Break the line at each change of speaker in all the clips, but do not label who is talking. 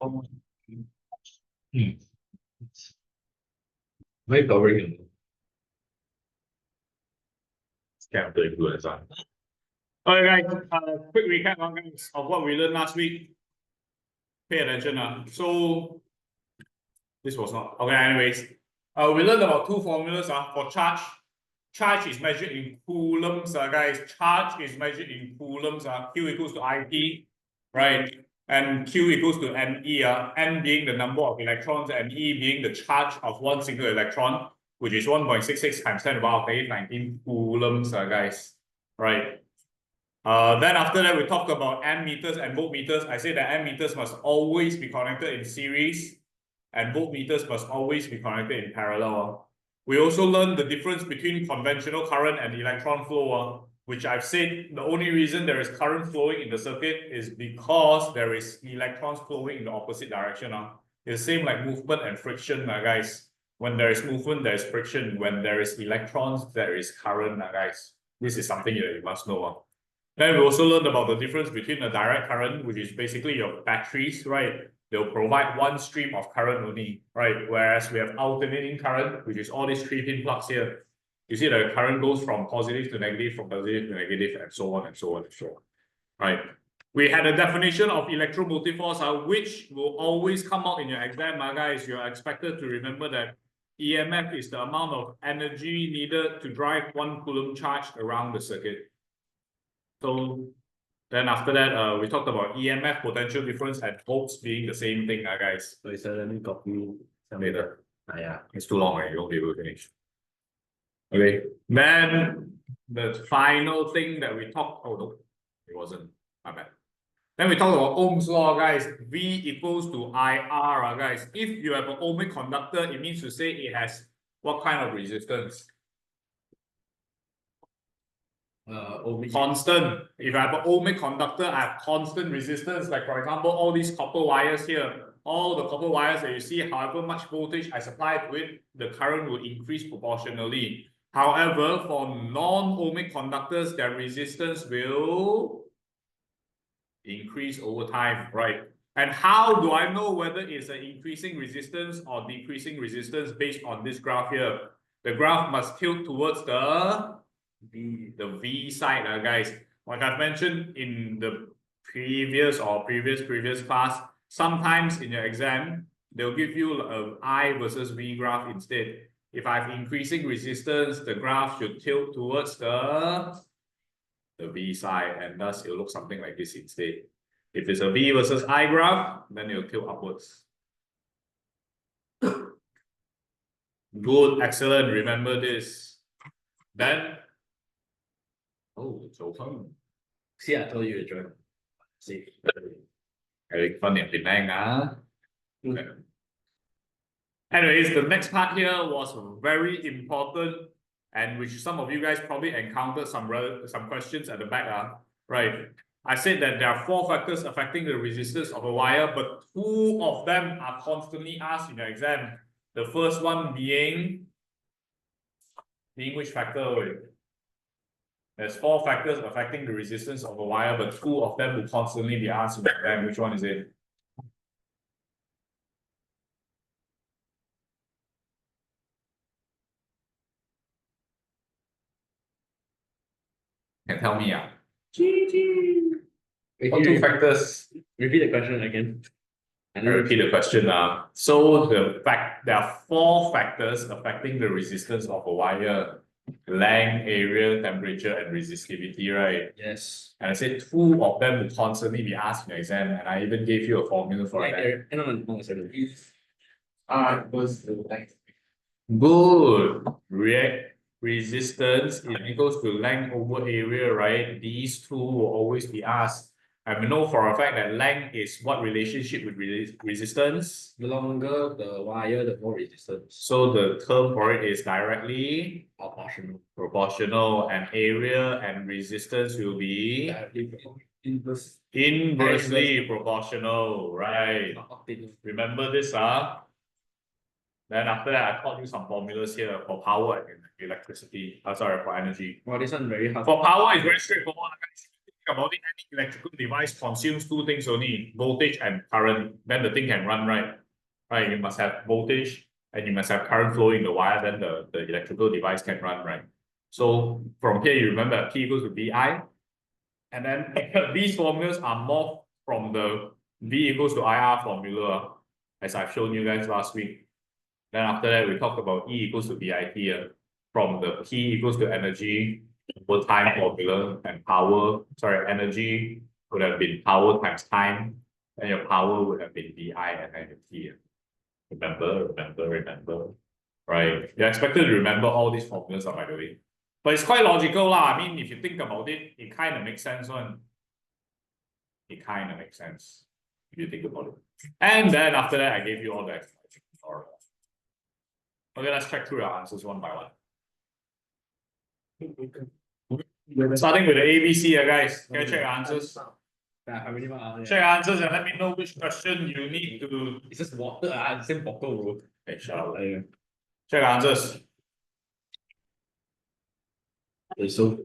Oh. Very boring. It's kind of very good as well.
Alright guys, quick recap guys, of what we learned last week. Pay attention. So this was not okay. Anyways, we learned about two formulas for charge. Charge is measured in coulombs, guys. Charge is measured in coulombs. Q equals to IP, right? And Q equals to ME. M being the number of electrons, and E being the charge of one single electron, which is 1.66 times 10 to the power of 19 coulombs, guys. Right. Then after that, we talked about ammeters and voltmeters. I said that ammeters must always be connected in series, and voltmeters must always be connected in parallel. We also learned the difference between conventional current and electron flow, which I've said the only reason there is current flowing in the circuit is because there is electrons flowing in the opposite direction. It's the same like movement and friction, guys. When there is movement, there is friction. When there is electrons, there is current, guys. This is something that you must know. Then we also learned about the difference between a direct current, which is basically your batteries, right? They'll provide one stream of current only, right? Whereas we have alternating current, which is all these 3-pin plugs here. You see the current goes from positive to negative, from positive to negative, and so on and so on and so on, right? We had a definition of electromotive force, which will always come out in your exam, guys. You're expected to remember that EMF is the amount of energy needed to drive 1 coulomb charge around the circuit. So then after that, we talked about EMF, potential difference, and volts being the same thing, guys.
So it's let me copy
later.
Yeah,
it's too long, you won't be able to finish. Okay, then the final thing that we talked, oh no, it wasn't, my bad. Then we talked about Ohm's law, guys. V equals to IR, guys. If you have an ohmic conductor, it means to say it has what kind of resistance? Constant. If I have an ohmic conductor, I have constant resistance. Like for example, all these copper wires here, all the copper wires that you see, however much voltage I supply to it, the current will increase proportionally. However, for non-ohmic conductors, their resistance will increase over time, right? And how do I know whether it's an increasing resistance or decreasing resistance based on this graph here? The graph must tilt towards the V side, guys. Like I've mentioned in the previous class, sometimes in your exam, they'll give you a I versus V graph instead. If I have increasing resistance, the graph should tilt towards the V side, and thus it'll look something like this instead. If it's a V versus I graph, then it'll tilt upwards. Good, excellent. Remember this. Then, oh, it's open.
See, I told you to join. See,
very funny in Penang, Anyways, the next part here was very important, and which some of you guys probably encountered some questions at the back, right? I said that there are 4 factors affecting the resistance of a wire, but 2 of them are constantly asked in your exam. The first one being which factor? There's 4 factors affecting the resistance of a wire, but 2 of them will constantly be asked in the exam. Which one is it? Can tell me, What 2 factors?
Repeat the question again.
And repeat the question. So there are 4 factors affecting the resistance of a wire: length, area, temperature, and resistivity, right?
Yes.
And I said 2 of them will constantly be asked in your exam, and I even gave you a formula for that.
Goes to length.
Good. Resistance is equals to length over area, right? These 2 will always be asked. And we know for a fact that length is what relationship with resistance?
The longer the wire, the more resistance.
So the term for it is directly
proportional.
And area and resistance will be
inversely
proportional, right? Remember this, Then after that, I taught you some formulas here for power and electricity. For energy.
Well, this one very hard.
For power, it's very straightforward, guys. think about it, any electrical device consumes two things only, voltage and current. Then the thing can run, right? Right, you must have voltage and you must have current flowing in the wire, then the electrical device can run, right? So from here, you remember P equals to VI. And then these formulas are more from the V equals to IR formula, as I've shown you guys last week. Then after that, we talked about E equals to VIT from the P equals to energy over time formula, and power, sorry, energy would have been power times time, and your power would have been VI and then T. Remember. Right. You're expected to remember all these formulas, by the way. But it's quite logical, lah. I mean, if you think about it, it kind of makes sense one. It kind of makes sense if you think about it. And then after that, I gave you all the explanations. Okay, let's check through your answers one by one. Starting with the ABC, guys. Can you check your answers? Check answers and let me know which question you need to.
It's just water, same bottle, bro.
Okay, shut up. Check answers.
Okay, so.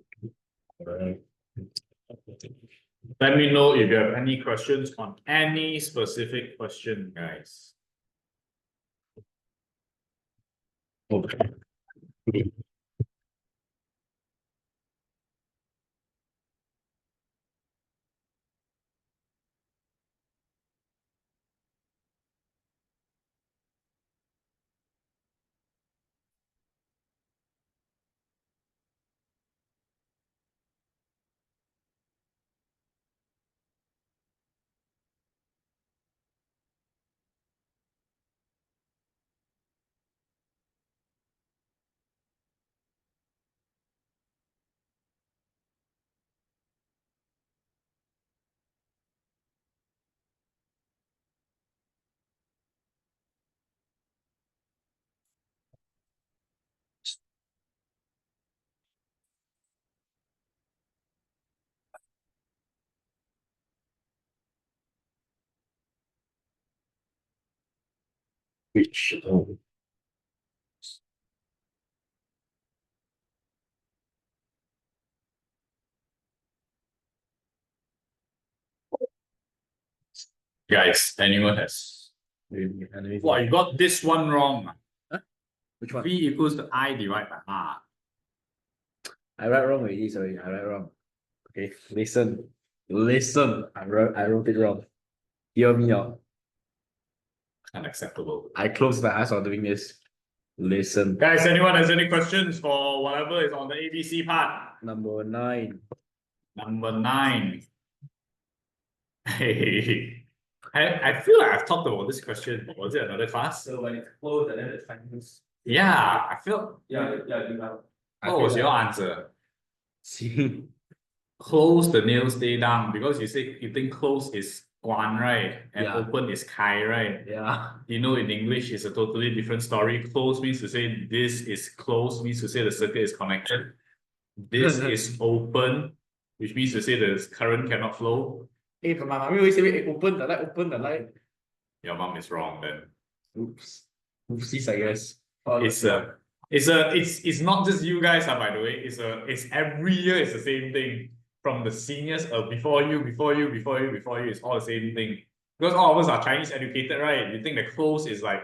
Let me know if you have any questions on any specific question, guys.
Okay. Which
Guys, anyone has? Well, you got this one wrong.
Huh? Which one?
V equals to I divided by R.
I write wrong already, sorry. I write wrong. Okay, listen. I wrote it wrong. Hear me out.
Unacceptable.
I closed my eyes while doing this. Listen.
Guys, anyone has any questions for whatever is on the ABC part?
Number 9.
Number 9. Hey, I feel like I've talked about this question. Was it another class?
So when it's closed and then it's finals.
Yeah, I feel.
Yeah, you have.
What was your answer?
See.
Close the nail, stay down, because you say you think close is guan, right? And
Yeah.
open is kai, right?
Yeah.
You know, in English, it's a totally different story. Close means to say this is closed, means to say the circuit is connected. This is open, which means to say the current cannot flow.
Hey, but my mommy always say, open the light.
Your mom is wrong then.
Oops. Oopsies, I guess.
It's not just you guys, by the way. It's every year it's the same thing. From the seniors before you, it's all the same thing. Because all of us are Chinese educated, right? You think the close is like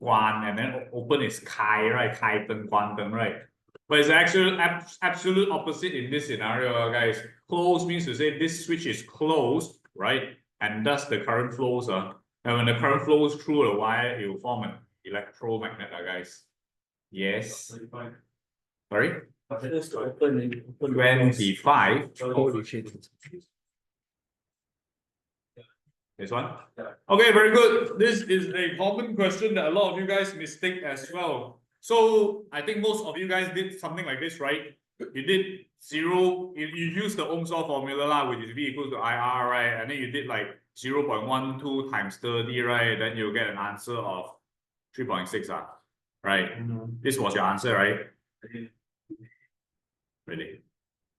guan and then open is kai, right? Kai teng, guan teng, right? But it's actually absolute opposite in this scenario, guys. Close means to say this switch is closed, right? And thus the current flows. And when the current flows through the wire, it will form an electromagnet, guys. Yes. Sorry? 25.
Holy shit.
This one? Okay, very good. This is a common question that a lot of you guys mistake as well. So I think most of you guys did something like this, right? You did 0, you used the Ohm's law formula, which is V equals to IR, right? And then you did like 0.12 times 30, right? Then you'll get an answer of 3.6, right? This was your answer, right? Really?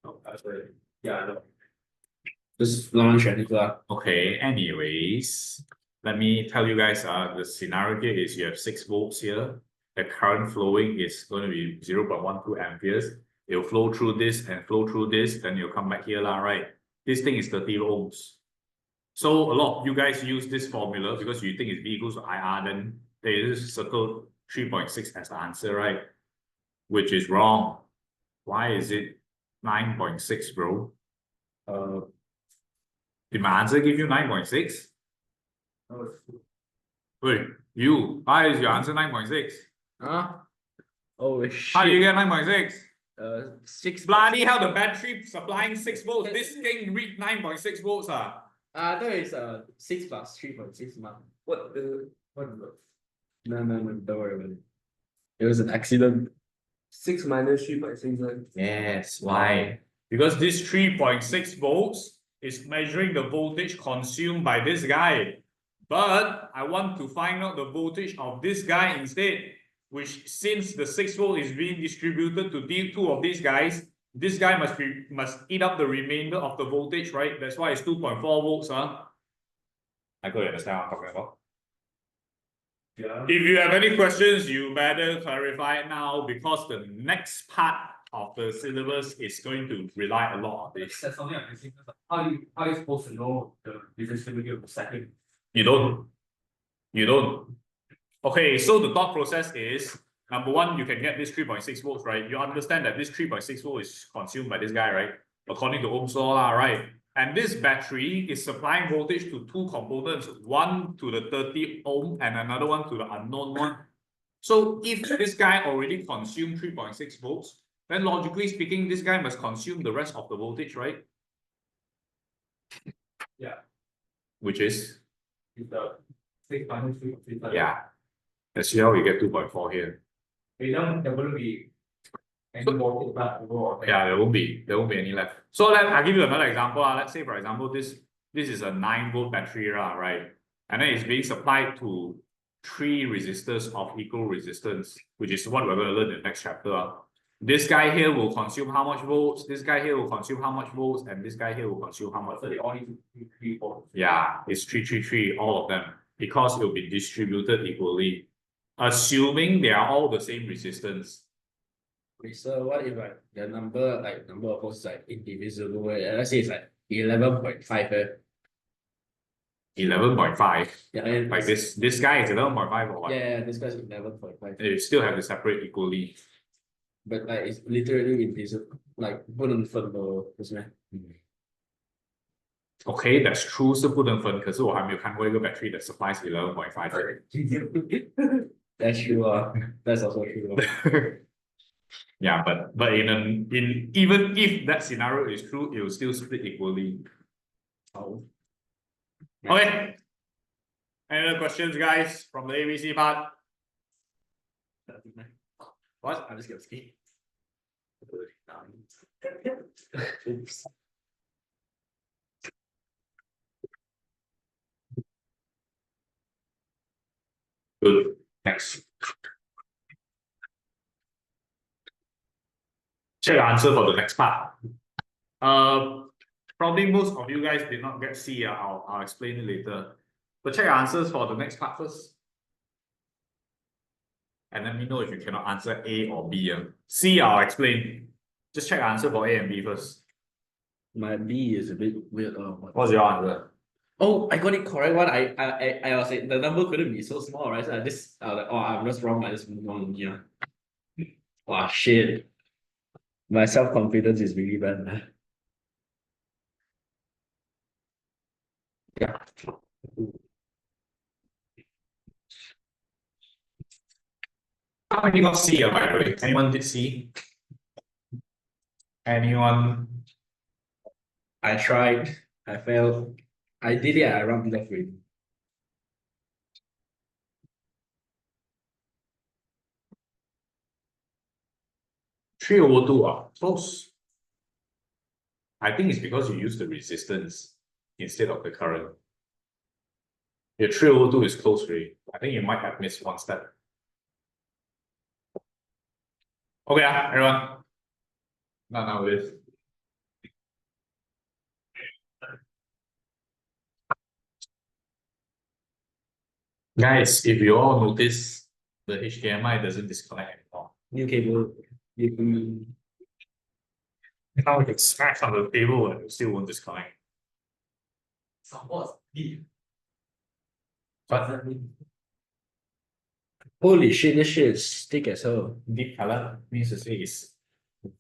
Oh, that's right. Yeah, I know. Just non-technical.
Okay, anyways, let me tell you guys, the scenario here is you have 6 volts here. The current flowing is going to be 0.12 amperes. It'll flow through this and flow through this, then you'll come back here, right? this thing is 30 ohms. So a lot of you guys use this formula because you think it's V equals to IR, then they just circle 3.6 as the answer, right? Which is wrong. Why is it 9.6, bro? Did my answer give you 9.6? Wait, why is your answer 9.6?
Huh? Oh shit.
How do you get 9.6?
6.
Bloody hell, the battery supplying 6 volts. This thing read 9.6 volts.
That is 6 plus 3.6 ma. What the? No, don't worry about it. It was an accident.
6 minus 3.6.
Yes, why? Because this 3.6 volts is measuring the voltage consumed by this guy. But I want to find out the voltage of this guy instead, which since the 6 volt is being distributed to two of these guys, this guy must eat up the remainder of the voltage, right? That's why it's 2.4 volts. I could understand what I'm talking about.
Yeah.
If you have any questions, you better clarify it now because the next part of the syllabus is going to rely a lot on this.
That's something I'm missing. How are you supposed to know the resistance of the second?
You don't. Okay, so the thought process is, number one, you can get this 3.6 volts, right? You understand that this 3.6 volt is consumed by this guy, right? According to Ohm's law, right? And this battery is supplying voltage to two components, one to the 30 ohm and another one to the unknown one. So if this guy already consumed 3.6 volts, then logically speaking, this guy must consume the rest of the voltage, right?
Yeah.
Which is?
The 6 minus 3.6.
Yeah. That's how we get 2.4 here.
There wouldn't be any voltage left overall.
Yeah, there won't be any left. So I'll give you another example. Let's say, for example, this is a 9-volt battery, right? And then it's being supplied to 3 resistors of equal resistance, which is what we're going to learn in the next chapter. This guy here will consume how much volts, this guy here will consume how much volts, and this guy here will consume how much
So they all need 3 volts.
Yeah, it's 3, all of them, because it will be distributed equally, assuming they are all the same resistance.
Wait, so what if the number of volts is indivisible? Let's say it's 11.5.
11.5.
Yeah,
like this guy is 11.5 or what?
Yeah, this guy's 11.5.
You still have to separate equally.
But it's literally indivisible. 不能分的，不是吗？
Okay, that's true, 是不能分，可是我还没有看过一个 battery that supplies 11.5.
That's true. That's also true.
Yeah, but even if that scenario is true, it will still split equally.
Oh.
Okay. Any other questions, guys, from the ABC part? What?
I'm just gonna skip.
Oops. Good. Next. Check the answer for the next part. Probably most of you guys did not get C. I'll explain it later. But check the answers for the next part first. And let me know if you cannot answer A or B. C, I'll explain. Just check the answer for A and B first.
My B is a bit weird.
What's your answer?
Oh, I got it correct one. I was like, the number couldn't be so small, right? So I was like, oh, I'm just wrong. I just move on, yeah. Wow, shit. My self-confidence is really bad. Yeah.
How many got C, by the way? Anyone did C? Anyone?
I tried. I failed. I did it. I rounded off with.
Three over two are close. I think it's because you use the resistance instead of the current. Your 3 over 2 is close, really. I think you might have missed one step. Okay, everyone. Now with. Guys, if you all notice, the HDMI doesn't disconnect anymore.
New cable.
Now it smacks on the table and it still won't disconnect.
Support deep. What's that mean?
Holy shit, this shit is thick as hell.
Deep color means to say it's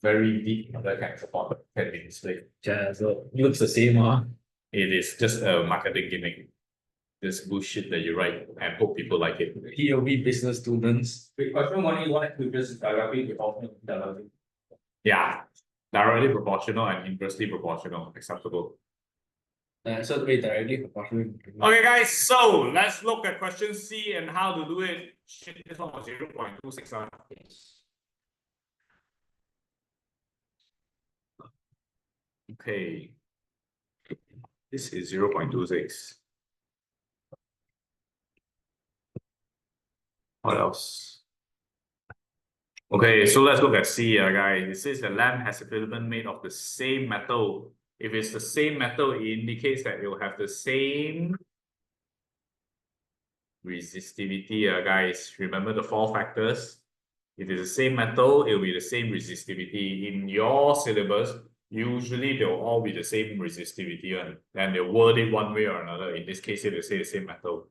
very deep color can support can be displayed.
Yeah, so it looks the same, huh?
It is just a marketing gimmick. This bullshit that you write and hope people like it.
POV business students.
Wait, question one, you want to just directly proportional directly.
Yeah, directly proportional and inversely proportional, acceptable.
So wait, directly proportional.
Okay, guys, so let's look at question C and how to do it. Shit, this one was 0.26. Okay, this is 0.26. What else? Okay, so let's look at C, guys. It says the lamp has a filament made of the same metal. If it's the same metal, it indicates that it will have the same resistivity, guys. Remember the 4 factors? If it's the same metal, it will be the same resistivity. In your syllabus, usually they'll all be the same resistivity, and they'll word it one way or another. In this case, they'll say the same metal.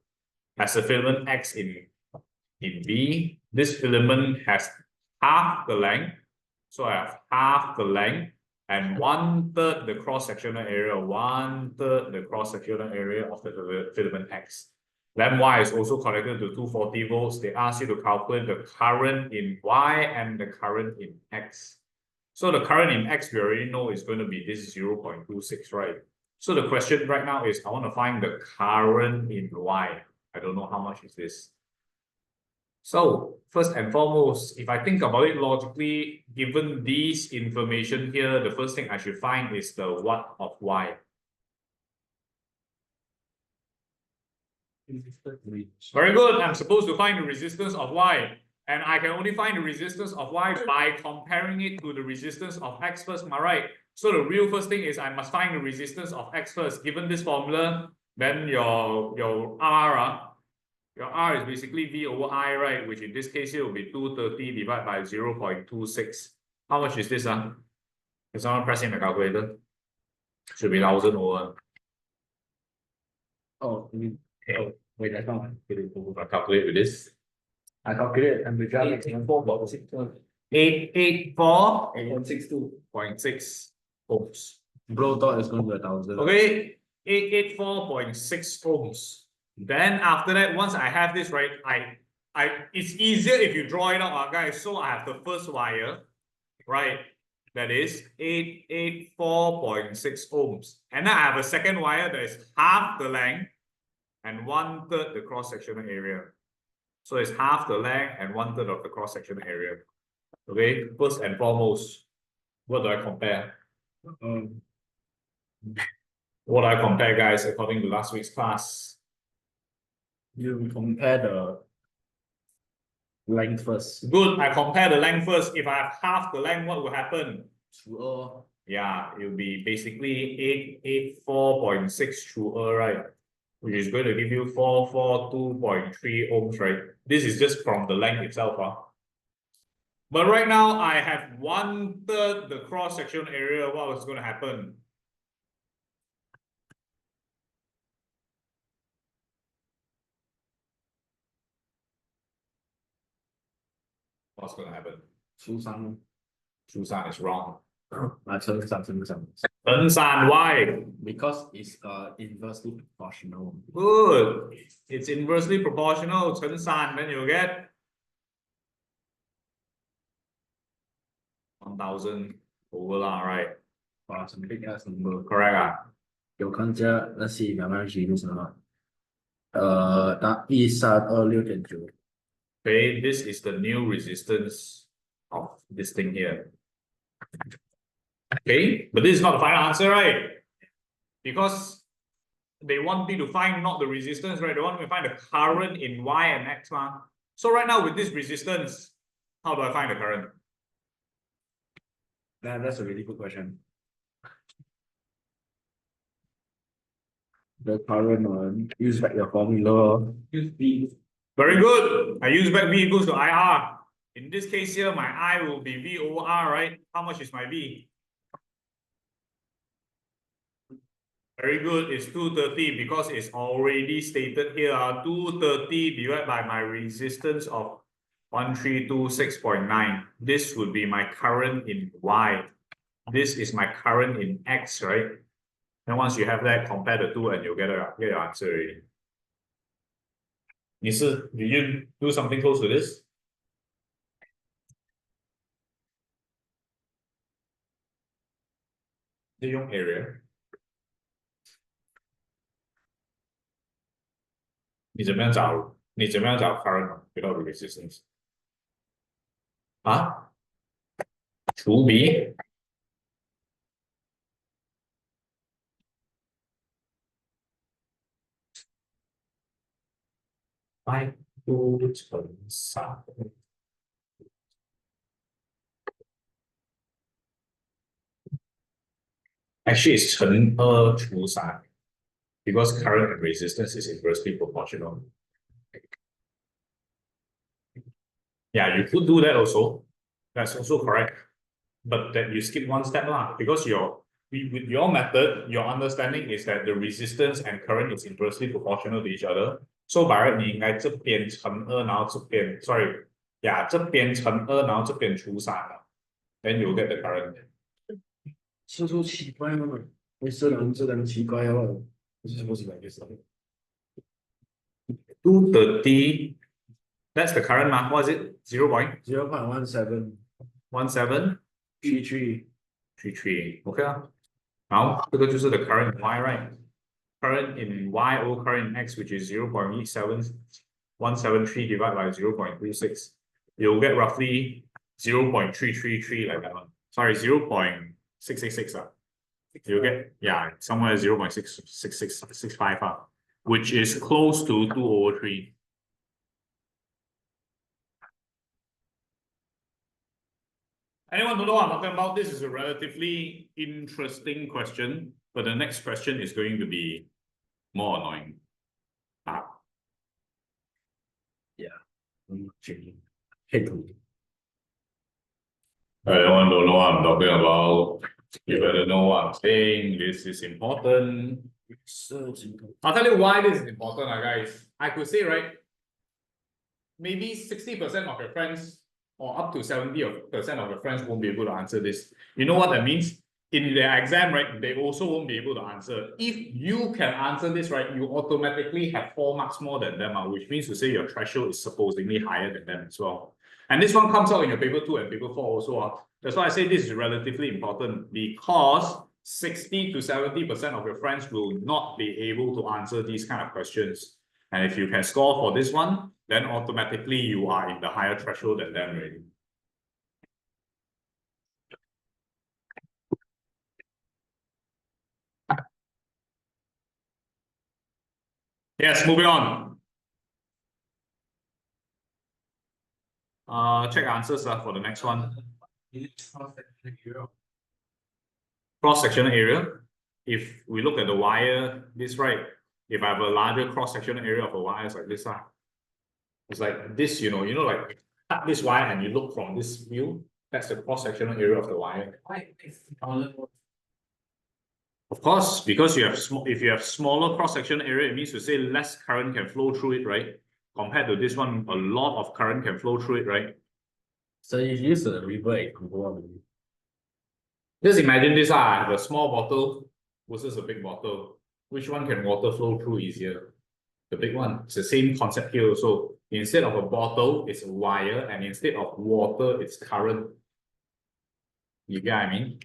Has a filament X in B. This filament has half the length. So I have half the length and 1/3 the cross-sectional area, 1/3 the cross-sectional area of the filament X. Lamp Y is also connected to 240 volts. They ask you to calculate the current in Y and the current in X. So the current in X, we already know is going to be this 0.26, right? So the question right now is, I want to find the current in Y. I don't know how much is this. So first and foremost, if I think about it logically, given these information here, the first thing I should find is the what of Y. Very good. I'm supposed to find the resistance of Y. And I can only find the resistance of Y by comparing it to the resistance of X first, am I right? So the real first thing is I must find the resistance of X first. Given this formula, then your R, your R is basically V over I, right? Which in this case here will be 230 divided by 0.26. How much is this? Can someone press in the calculator? Should be 1,000 over.
Oh, wait, I can't
Calculate with this.
I calculate temperature.
884.62 ohms.
Bro thought it's going to be 1,000.
Okay, 884.6 ohms. Then after that, once I have this, right, it's easier if you draw it out, guys. So I have the first wire, right? That is 884.6 ohms. And then I have a second wire that is half the length and 1/3 the cross-sectional area. So it's half the length and 1/3 of the cross-sectional area. Okay, first and foremost, what do I compare? What do I compare, guys, according to last week's class?
You compare the length first.
Good, I compare the length first. If I have half the length, what will happen?
True.
Yeah, it will be basically 884.6 through right? Which is going to give you 442.3 ohms, right? This is just from the length itself. But right now, I have 1/3 the cross-sectional area. What was going to happen? What's going to happen?
除三。
Susan is wrong.
乘三。
Why?
Because it's inversely proportional.
Good. It's inversely proportional. 乘三, then you get 1,000 over lah, right?
Wow, some big ass number.
Correct.
有看一下那些慢慢学是什么？132.6.9。
Okay, this is the new resistance of this thing here. Okay, but this is not the final answer, right? Because they want me to find not the resistance, right? They want me to find the current in Y and X. So right now with this resistance, how do I find the current?
That's a really good question. The current one, use back your formula.
Use B.
Very good. I use back V equals to IR. In this case here, my I will be V over R, right? How much is my V? Very good. It's 230 because it's already stated here. 230 divided by my resistance of 1326.9. This would be my current in Y. This is my current in X, right? And once you have that, compare the two and you'll get your answer already. Did you do something close to this? Your area. 你怎么样找 current without resistance? 啊？除比 I2 乘3 Actually, it's 乘2除3 because current and resistance is inversely proportional. Yeah, you could do that also. That's also correct. But then you skip one step lah, because with your method, your understanding is that the resistance and current is inversely proportional to each other. So by right, 你应该这边乘2，然后这边 sorry， yeah， 这边乘2，然后这边除3了 ，then you get the current.
这就奇怪了嘛，这两奇怪了，这是什么来着
？230 that's the current 吗？ What is it?
0.17
33 OK 啊。好，这个就是 the current in Y, right? Current in Y or current in X, which is 0.173 divided by 0.26. You'll get roughly 0.333 like that one. Sorry, 0.666. You'll get, yeah, somewhere 0.665, which is close to 2/3. Anyone don't know what I'm talking about? This is a relatively interesting question, but the next question is going to be more annoying.
Yeah.
Anyone don't know what I'm talking about? You better know what I'm saying. This is important. I'll tell you why this is important, guys. I could say, right? Maybe 60% of your friends or up to 70% of your friends won't be able to answer this. You know what that means? In their exam, right, they also won't be able to answer. If you can answer this, right, you automatically have 4 marks more than them, which means to say your threshold is supposedly higher than them as well. And this one comes out in your paper 2 and paper 4 also. That's why I say this is relatively important, because 60 to 70% of your friends will not be able to answer these kind of questions. And if you can score for this one, then automatically you are in the higher threshold than them already. Yes, moving on. Check answers for the next one. Cross-sectional area. If we look at the wire, this right, if I have a larger cross-sectional area of a wire, it's like this. It's like this, you know, like cut this wire and you look from this view, that's the cross-sectional area of the wire. Of course, because you have if you have smaller cross-sectional area, it means to say less current can flow through it, right? Compared to this one, a lot of current can flow through it, right?
So you use a river example.
Just imagine this, I have a small bottle versus a big bottle. Which one can water flow through easier? The big one. It's the same concept here also. Instead of a bottle, it's a wire, and instead of water, it's current. You get what I mean?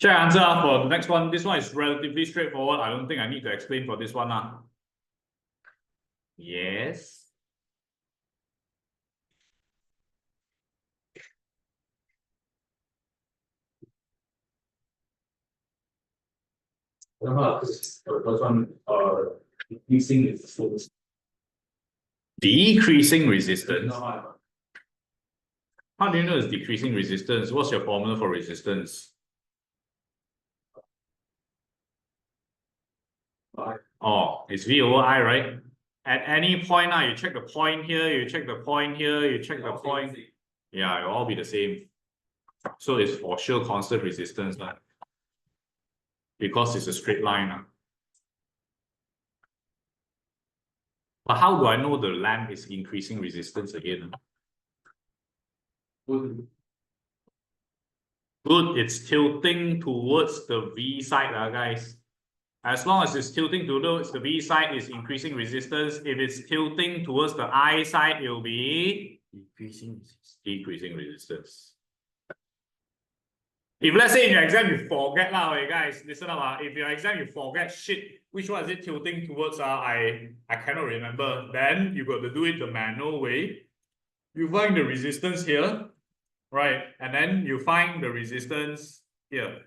Check answer for the next one. This one is relatively straightforward. I don't think I need to explain for this one. Yes.
Decreasing resistance.
Decreasing resistance. How do you know it's decreasing resistance? What's your formula for resistance? Oh, it's V over I, right? At any point now, you check the point here, you check the point here, you check the point. Yeah, it'll all be the same. So it's for sure constant resistance. because it's a straight line. But how do I know the lamp is increasing resistance again?
Good.
Good, it's tilting towards the V side, guys. As long as it's tilting towards the V side, it's increasing resistance. If it's tilting towards the I side, it will be decreasing resistance. If let's say in your exam you forget okay, guys, listen up. If your exam you forget shit, which one is it tilting towards? I cannot remember. Then you got to do it the manual way. You find the resistance here, right? And then you find the resistance here.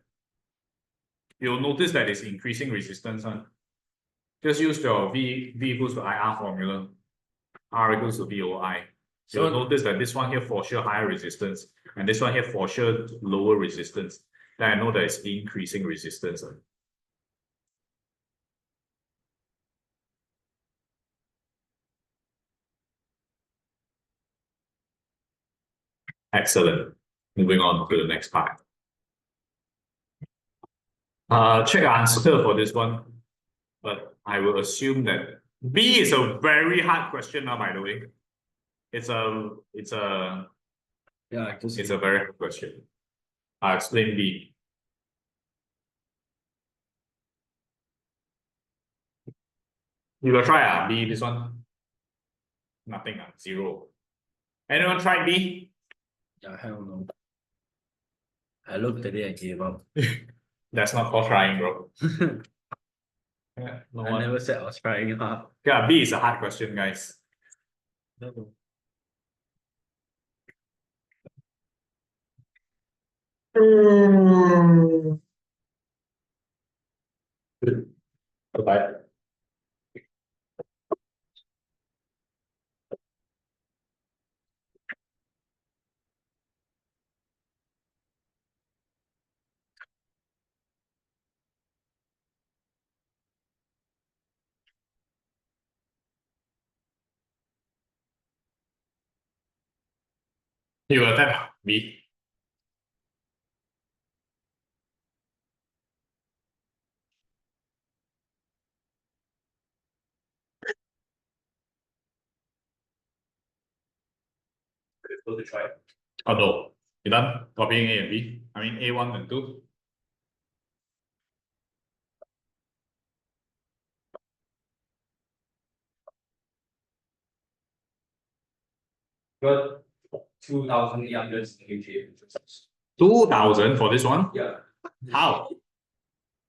You'll notice that it's increasing resistance. Just use your V equals to IR formula. R equals to VOI. So you'll notice that this one here for sure higher resistance, and this one here for sure lower resistance. Then I know that it's increasing resistance. Excellent. Moving on to the next part. Check answer for this one, but I will assume that B is a very hard question now, by the way. It's a very hard question. I'll explain B. You will try B, this one? Nothing, 0. Anyone try B?
Yeah, hell no. I looked at it and gave up.
That's not called trying, bro. Yeah, no
I
one.
never said I was trying hard.
Yeah, B is a hard question, guys.
No.
Bye. You attempt B.
Go to try.
Oh no, you done copying A and B? I mean A1 and 2.
Got 2,800 kg.
2000 for this one?
Yeah.
How?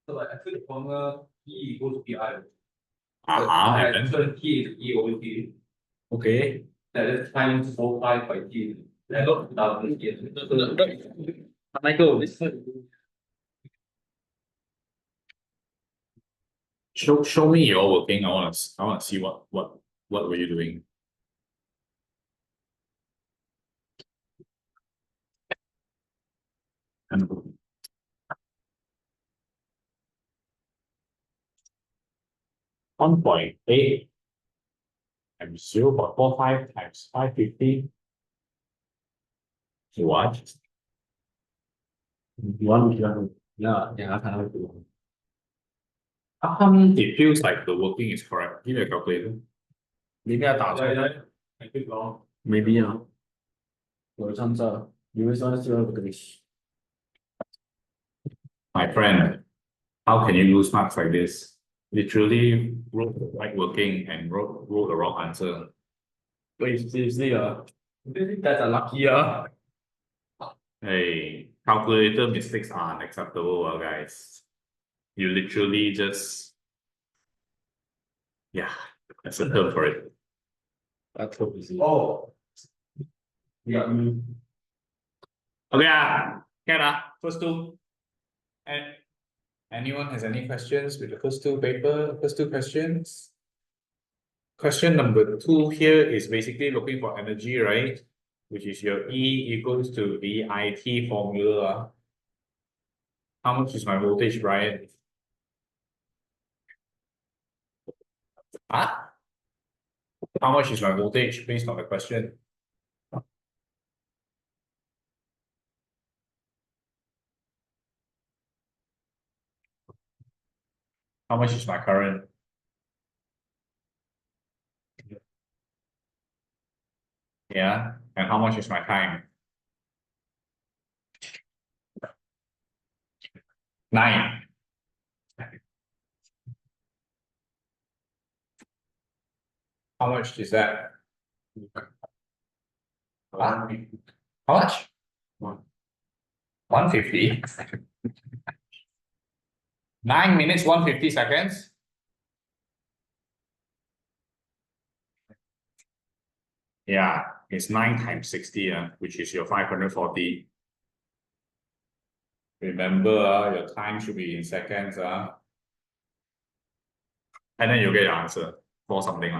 So like I took the formula E equals to PI.
And
And
then
turn T into E over T.
Okay.
That is times 4 pi by T. That's 2,000 kg.
Michael, this
show me your working. I want to see what were you doing. And 1.8 times 0.45 times 550. What?
yeah,
How come it feels like the working is correct? Give me a calculator.
maybe I 打错
I think wrong.
maybe 我参照因为上次我跟你
My friend, how can you lose marks like this? Literally wrote the right working and wrote the wrong answer.
wait seriously that's a lucky
Hey, calculator mistakes are unacceptable, guys. You literally just, yeah, that's a term for it.
that's so easy.
Oh. Yeah.
Okay, can first two. And anyone has any questions with the first two questions? Question number 2 here is basically looking for energy, right? Which is your E equals to VIT formula. How much is my voltage, Brian? How much is my voltage based on the question? How much is my current? Yeah. And how much is my time? 9. How much is that? What? How much? 150. 9 minutes, 150 seconds. Yeah, it's 9 times 60, which is your 540. Remember, your time should be in seconds. And then you'll get your answer for something.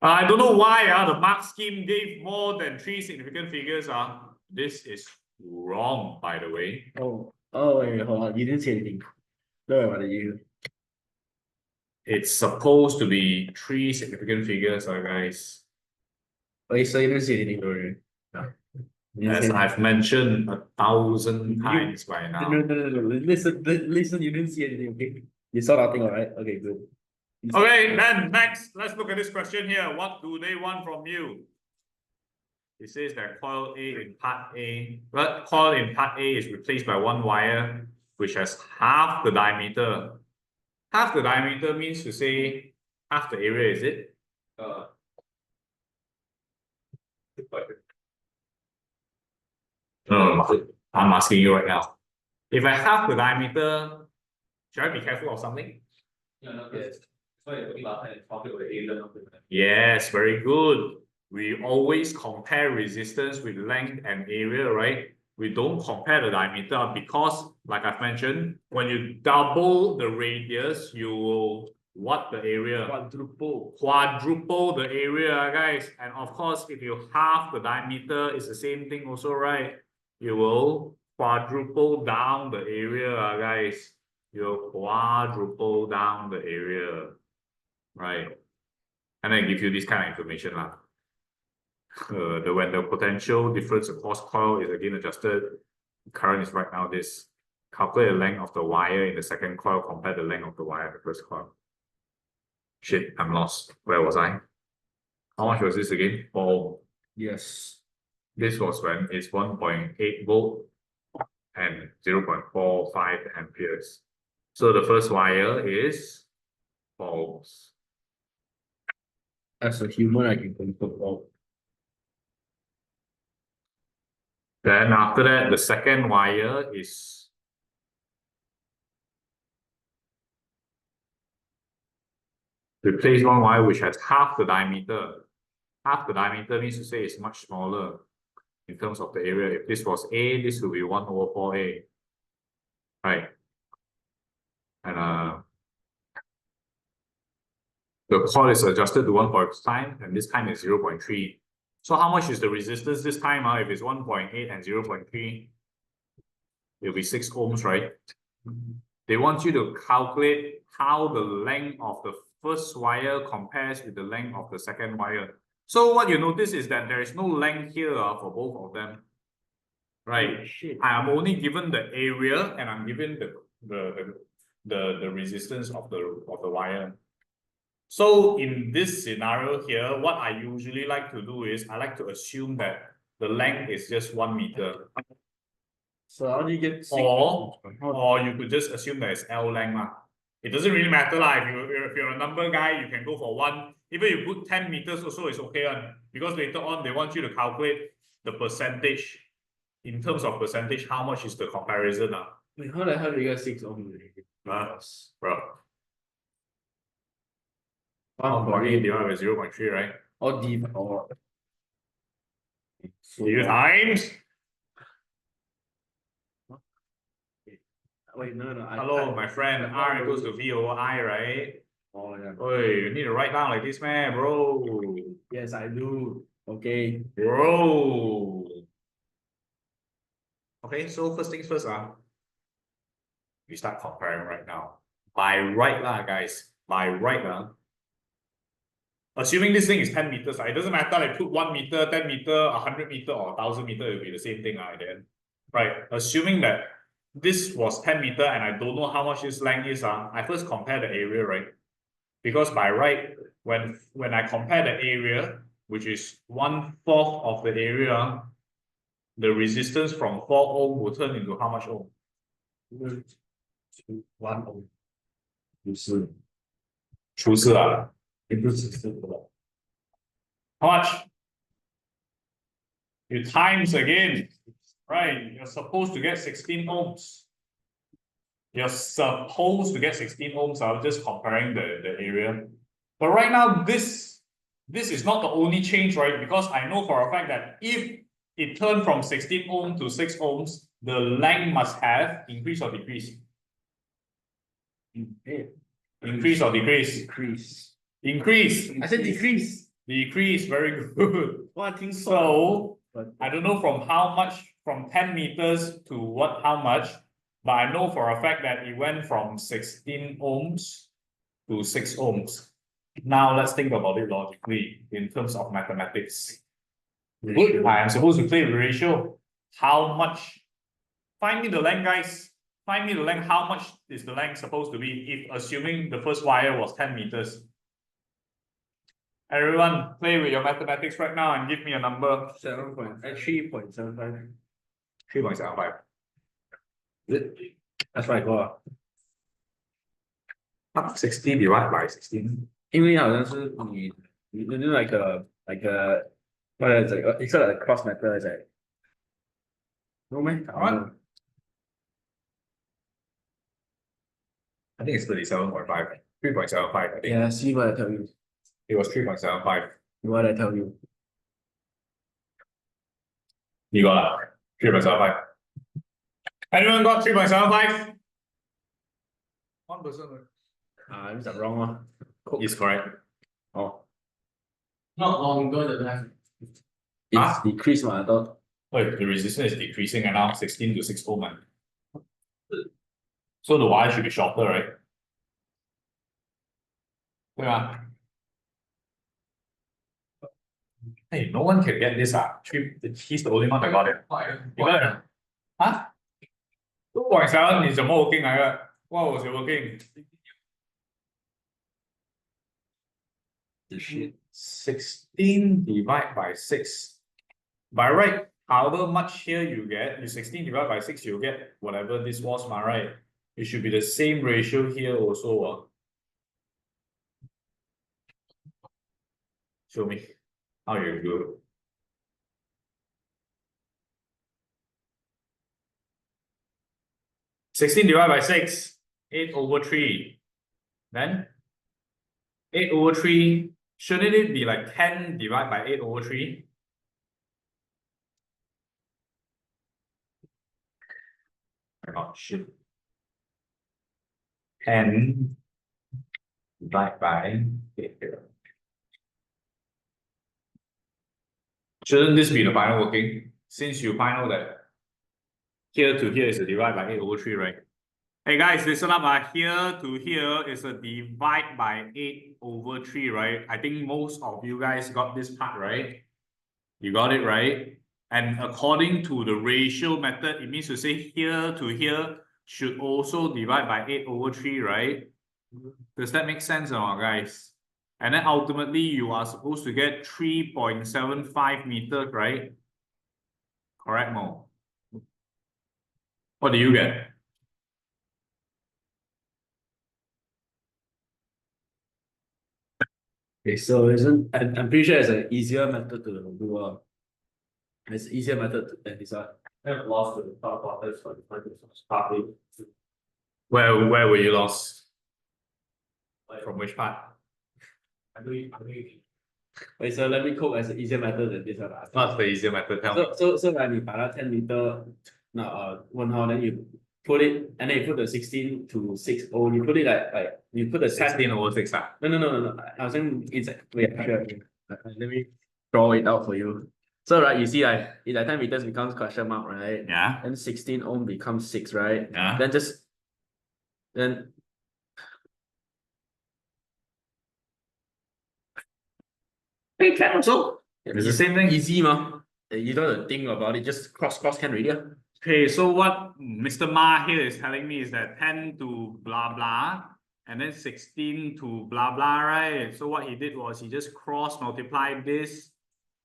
I don't know why the mark scheme gave more than 3 significant figures. This is wrong, by the way.
Oh, wait, hold on. You didn't say anything. Don't worry about it. You.
It's supposed to be 3 significant figures, guys.
Wait, so you didn't say anything, don't worry. No. You didn't
As
say anything.
I've mentioned 1,000
You-
times by now.
No. Listen, you didn't see anything, okay? You saw nothing, all right? Okay, good.
Okay, then next, let's look at this question here. What do they want from you? It says that coil A in part A, but coil in part A is replaced by one wire which has half the diameter. Half the diameter means to say half the area, is it? No, I'm asking you right now. If I half the diameter, should I be careful of something?
Yes. So you're talking about the topic of the area of the
Yes, very good. We always compare resistance with length and area, right? We don't compare the diameter because, like I've mentioned, when you double the radius, you will what the area? Quadruple the area, guys. And of course, if you halve the diameter, it's the same thing also, right? You will quadruple down the area, guys. You'll quadruple down the area, right? And then give you this kind of information. When the potential difference across coil is again adjusted, current is right now this. Calculate the length of the wire in the second coil, compare the length of the wire in the first coil. Shit, I'm lost. Where was I? How much was this again? Oh,
Yes.
this was when it's 1.8 volt and 0.45 amperes. So the first wire is false.
As a human, I can confirm all.
Then after that, the second wire is replace one wire which has half the diameter. Half the diameter means to say it's much smaller in terms of the area. If this was A, this would be 1/4A. Right. And the coil is adjusted to 1.5 and this time is 0.3. So how much is the resistance this time? If it's 1.8 and 0.3, it'll be 6 ohms, right? They want you to calculate how the length of the first wire compares with the length of the second wire. So what you notice is that there is no length here for both of them. Right. I am only given the area and I'm given the resistance of the wire. So in this scenario here, what I usually like to do is I like to assume that the length is just 1 meter.
So how do you get 6?
Or you could just assume that it's L length. It doesn't really matter. If you're a number guy, you can go for 1. Even if you put 10 meters also, it's okay. Because later on, they want you to calculate the percentage. In terms of percentage, how much is the comparison?
Wait, how the hell do you get 6 ohms?
Bro.
1.8
divided by 0.3, right?
or D or
U times.
Wait, no.
Hello, my friend. R equals to V over I, right?
Oh, yeah.
Hey, you need to write down like this, man, bro.
Yes, I do. Okay.
Bro. Okay, so first things first, we start comparing right now. By right, guys. By right, assuming this thing is 10 meters, it doesn't matter. I put 1 meter, 10 meter, 100 meter, or 1,000 meter, it'll be the same thing, then. Right. Assuming that this was 10 meter and I don't know how much this length is, I first compare the area, right? Because by right, when I compare the area, which is 1/4 of the area, the resistance from 4 ohm will turn into how much ohm?
1 ohm，
不是，
除四啊。
也不是这个，
How much? You times again, right? You're supposed to get 16 ohms. You're supposed to get 16 ohms. I'm just comparing the area. But right now, this is not the only change, right? Because I know for a fact that if it turned from 16 ohm to 6 ohms, the length must have increase or decrease. Increase or decrease?
decrease.
Increase.
I said decrease.
Decrease, very good.
Well, I think
So,
but
I don't know from how much, from 10 meters to what, how much, but I know for a fact that it went from 16 ohms to 6 ohms. Now let's think about it logically in terms of mathematics. Good, I am supposed to play with ratio. How much? Find me the length, guys. Find me the length. How much is the length supposed to be if assuming the first wire was 10 meters? Everyone, play with your mathematics right now and give me a number.
3.75.
3.75.
That's what I got.
16 divided by 16.
因为好像是你 like a what is it? It's like a cross method, is it? No man.
Alright. I think it's 37.5. 3.75, I think.
Yeah, see what I tell you.
It was 3.75.
What I tell you.
You got 3.75. Anyone got 3.75? 1%.
Is that wrong?
Is correct.
Oh,
not longer than that.
it's decreased, I thought.
Wait, the resistance is decreasing and now 16 to 6 ohm. So the wire should be shorter, right? Yeah. Hey, no one can get this. He's the only one that got it. You got it? Huh? 2.7 你怎么 working 来的 What was your working?
The shit.
16 divided by 6. By right, however much here you get, you 16 divided by 6, you get whatever this was, my right? It should be the same ratio here also. Show me how you do it. Sixteen divided by 6, 8/3. Then 8/3, shouldn't it be like 10 divided by 8/3? Oh shit. 10 divided by 8. Shouldn't this be the final working? Since you find out that here to here is a divide by 8/3, right? Hey guys, listen up. Here to here is a divide by 8/3, right? I think most of you guys got this part, right? You got it, right? And according to the ratio method, it means to say here to here should also divide by 8/3, right? Does that make sense or not, guys? And then ultimately you are supposed to get 3.75 meters, right? Correct, Mo? What do you get?
Okay, so I'm pretty sure it's an easier method to do. It's easier method than this one.
I've lost the thought about this one. Partly.
Where were you lost? From which part?
I believe.
Wait, so let me cope as an easier method than this one.
What's the easier method? Tell me.
So when you把它 10 meter one hole, then you put it and then you put the 16 to 6 ohm. You put it like you put the
16/6.
No. I was saying it's wait, sure. Let me draw it out for you. So right, you see like 10 meters becomes question mark, right?
Yeah.
Then 16 ohm becomes 6, right?
Yeah.
Then hey, can also.
It's the same thing.
Easy, ma. You don't have to think about it. Just cross can already.
Okay, so what Mr. Ma here is telling me is that 10 to blah blah and then 16 to blah blah, right? So what he did was he just cross multiplied this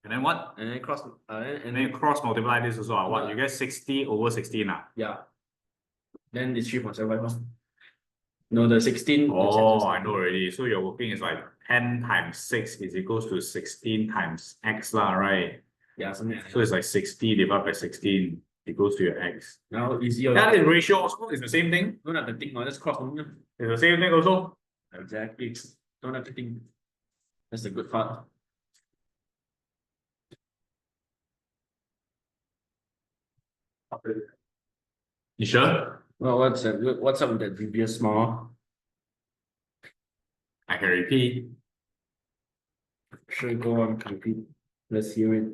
and then what?
And then cross
And then cross multiply this also. What? You get 60 over 16.
Yeah. Then it's 3.75. No, the 16.
Oh, I know already. So your working is like 10 times 6 is equals to 16 times x lah, right?
Yeah, something like
So
that.
it's like 60 divided by 16 equals to your x.
Now easy.
That is ratio also. It's the same thing.
Don't have to think, just cross.
It's the same thing also.
Exactly. Don't have to think. That's the good part.
You sure?
Well, what's up with that dubious smile?
I can repeat.
Sure, go on, complete. Let's hear it.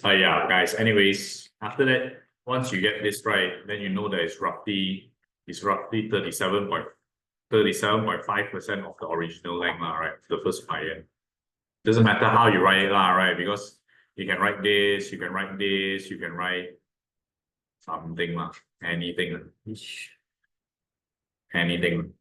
Oh yeah, guys. Anyways, after that, once you get this right, then you know that it's roughly 37.5% of the original length, lah, right? The first fire. Doesn't matter how you write it, lah, right? Because you can write this, you can write this, you can write something, lah. Anything. Anything.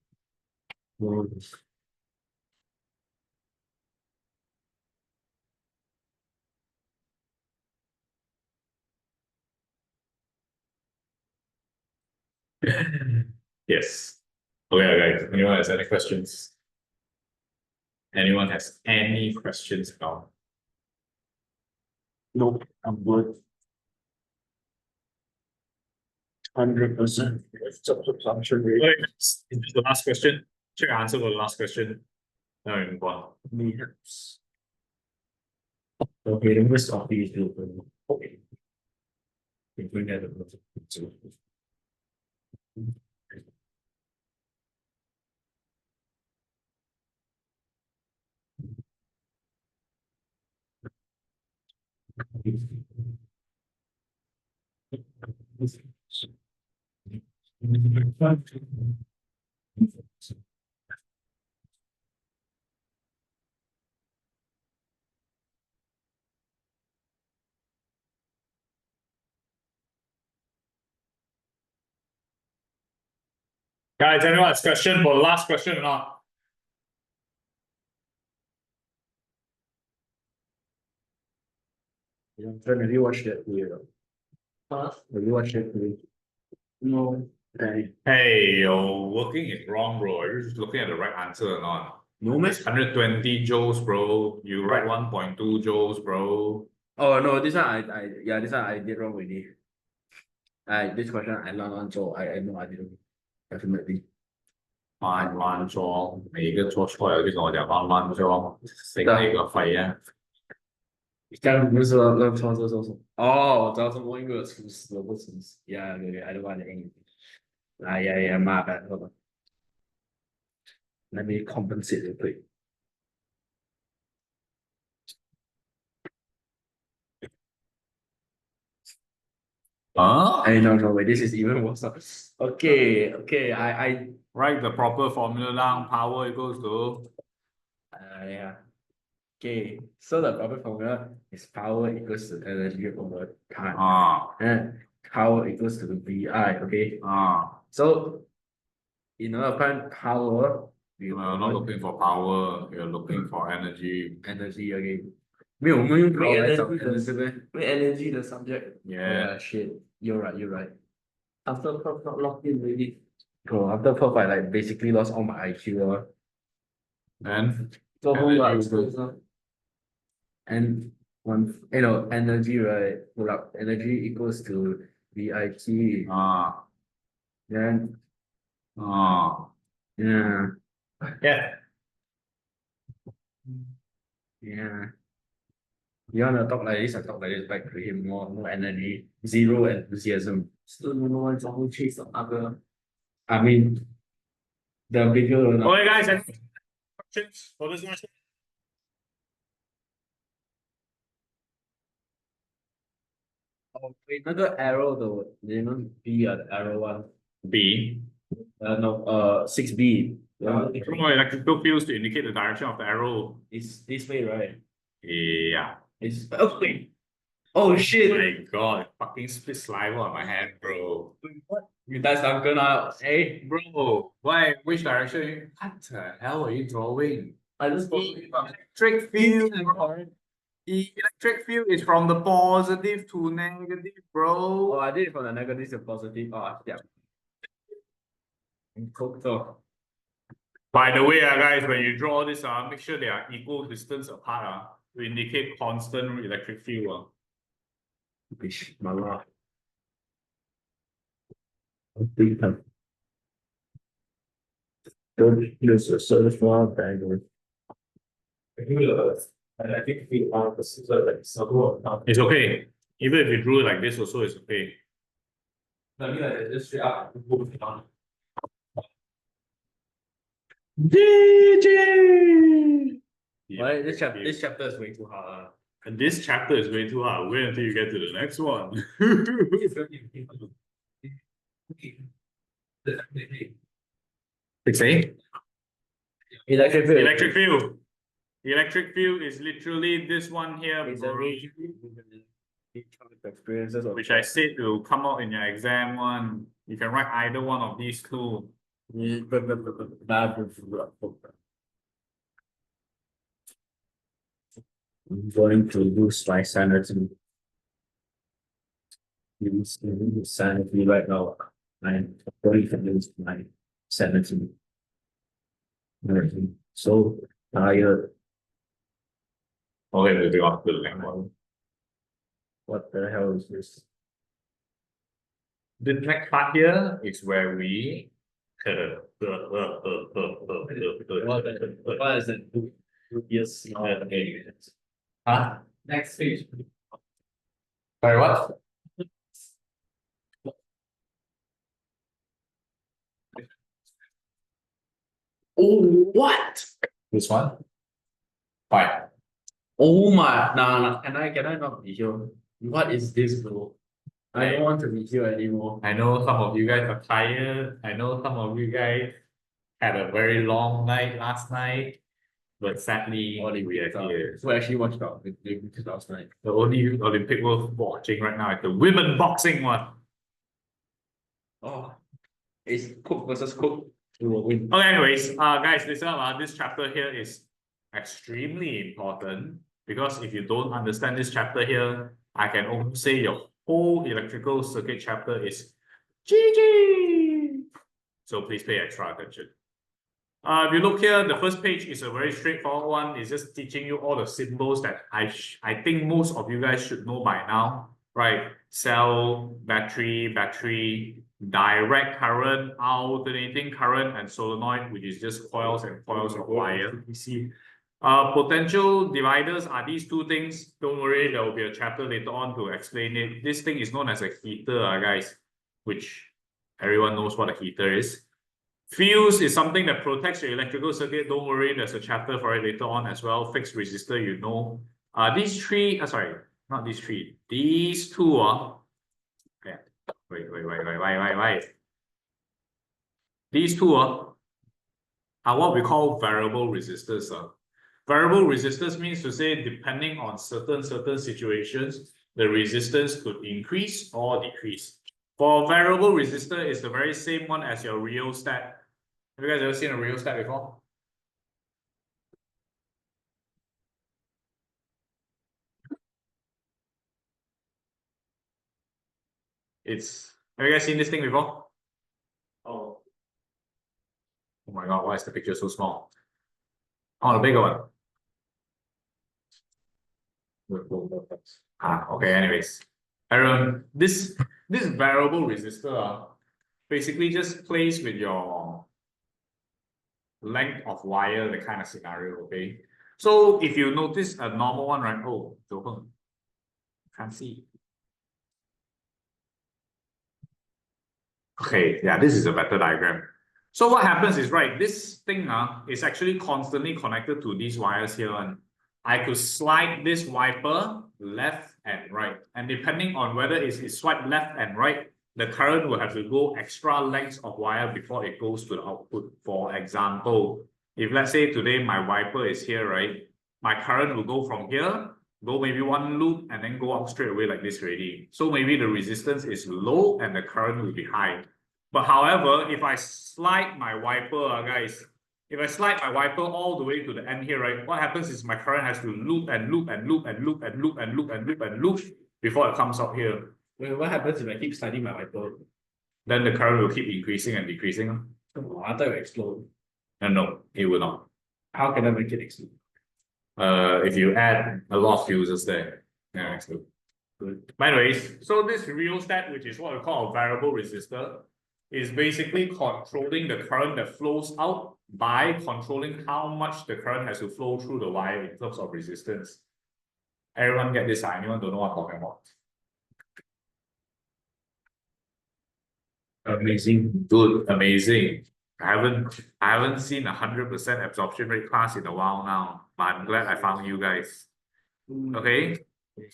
Yes. Okay, guys. Anyone has any questions? Anyone has any questions about?
Nope, I'm good. 100% subsumption rate.
Okay, is this the last question? Check your answer for the last question. Now we move on.
Perhaps. Okay, the rest of these will be okay. We bring that up.
Guys, anyone has question for the last question or not?
I'm trying to rewatch that video. Rewatch that video. No. Okay.
Hey, your working is wrong, bro. Are you just looking at the right answer or not?
No,
It's 120 joules, bro. You write 1.2 joules, bro.
Oh no, this one this one I did wrong already. This question I learned on, so I know I didn't definitely.
慢做，每個做錯有啲我就慢做，食你個肺啊！
这样不是乱操作什么？哦，我知道是某一个厨师，不厨师。Yeah, okay, I don't want to end. Yeah, my bad. Hold on. Let me compensate real quick.
Huh?
No, wait, this is even worse. Okay, I
Write the proper formula down. Power equals to.
yeah. Okay, so the proper formula is power equals to energy over time. And power equals to VI, okay? So, in order to find power,
We're not looking for power, we're looking for energy.
energy, okay? 没有，我们用 power 来找
Make
energy 呗。
energy the subject.
Yeah.
Shit. You're right.
After prof not locked in already.
Bro, after perf, I like basically lost all my IQ.
Then
So
Energy
whole
equals-
And energy, right? Energy equals to VIT. Then yeah.
Yeah.
Yeah. You wanna talk like this, I talk like this back to him. No energy, zero enthusiasm.
Still don't know what's on chase the other.
I mean, the bigger
Okay, guys, any questions for this last one?
wait, 那个 arrow 的 you know B the arrow one.
B.
No, 6B.
From electrical fields to indicate the direction of the arrow.
It's this way, right?
Yeah.
It's okay. Oh shit!
My God, fucking spit saliva on my hand, bro.
What? You guys are gonna hey
Bro, why? Which direction? What the hell are you drawing?
I just
Electric field. Electric field is from the positive to negative,
Oh,
bro.
I did it from the negative to positive. Oh yeah. Cool. So
By the way, guys, when you draw this, make sure they are equal distance apart to indicate constant electric field.
Bish, mala. There's a certified bagger.
I think we are the like circle.
It's okay. Even if you drew it like this also, it's okay.
I mean, like just straight up, moving on.
GG!
Yeah.
Why this chapter is way too hard.
And this chapter is way too hard. Wait until you get to the next one. It's a
Electric field.
electric field. Electric field is literally this one here,
It's
bro,
experiences of
which I said will come out in your exam one. You can write either one of these two.
I'm going to lose my sanity. Lose sanity right now. I'm going to lose my sanity. I'm so tired.
Okay, moving on to the next one.
What the hell is this?
The next part here is where we
What is it? Yes. Okay.
huh?
Next page.
Sorry, what?
Oh, what?
This one? Fine.
Oh my, nah, can I not be here? What is this, bro? I don't want to be here anymore.
I know some of you guys are tired. I know some of you guys had a very long night last night. But sadly, we are here.
So I actually watched the Olympics last night.
The only Olympic worth watching right now is the women boxing one.
Oh, it's Cook versus Cook. Who will win?
Okay, anyways, guys, listen up. This chapter here is extremely important because if you don't understand this chapter here, I can almost say your whole electrical circuit chapter is GG. So please pay extra attention. If you look here, the first page is a very straightforward one. It's just teaching you all the symbols that I think most of you guys should know by now, right? Cell, battery, direct current, alternating current, and solenoid, which is just coils and coils of wire. Potential dividers are these two things. Don't worry, there will be a chapter later on to explain it. This thing is known as a heater, guys, which everyone knows what a heater is. Fuse is something that protects your electrical circuit. Don't worry, there's a chapter for it later on as well. Fixed resistor, you know. These three, sorry, not these three. These two are. Okay. Wait. These two are what we call variable resistors. Variable resistors means to say, depending on certain situations, the resistance could increase or decrease. For variable resistor, it's the very same one as your rheostat. Have you guys ever seen a rheostat before? Have you guys seen this thing before? Oh my God, why is the picture so small? Oh, the bigger one. Okay, anyways. Aaron, this variable resistor basically just plays with your length of wire, the kind of scenario, okay? So if you notice a normal one, right? Oh, can't see. Okay, yeah, this is a better diagram. So what happens is, right, this thing is actually constantly connected to these wires here, and I could slide this wiper left and right. And depending on whether it's swiped left and right, the current will have to go extra lengths of wire before it goes to the output. For example, if let's say today my wiper is here, right, my current will go from here go maybe one loop and then go up straight away like this already. So maybe the resistance is low and the current will be high. But however, if I slide my wiper, guys, if I slide my wiper all the way to the end here, right, what happens is my current has to loop and loop and loop and loop and loop and loop and loop and loop before it comes up here.
Wait, what happens if I keep sliding my wiper?
Then the current will keep increasing and decreasing.
Oh, I thought it would explode.
No, it will not.
How can I make it explode?
If you add a lot of fuses there. Yeah, explode.
Good.
But anyways, so this rheostat, which is what we call a variable resistor, is basically controlling the current that flows out by controlling how much the current has to flow through the wire in terms of resistance. Everyone get this? Anyone don't know what I'm talking about?
Amazing.
Good, amazing. I haven't seen 100% absorption rate class in a while now, but I'm glad I found you guys. Okay.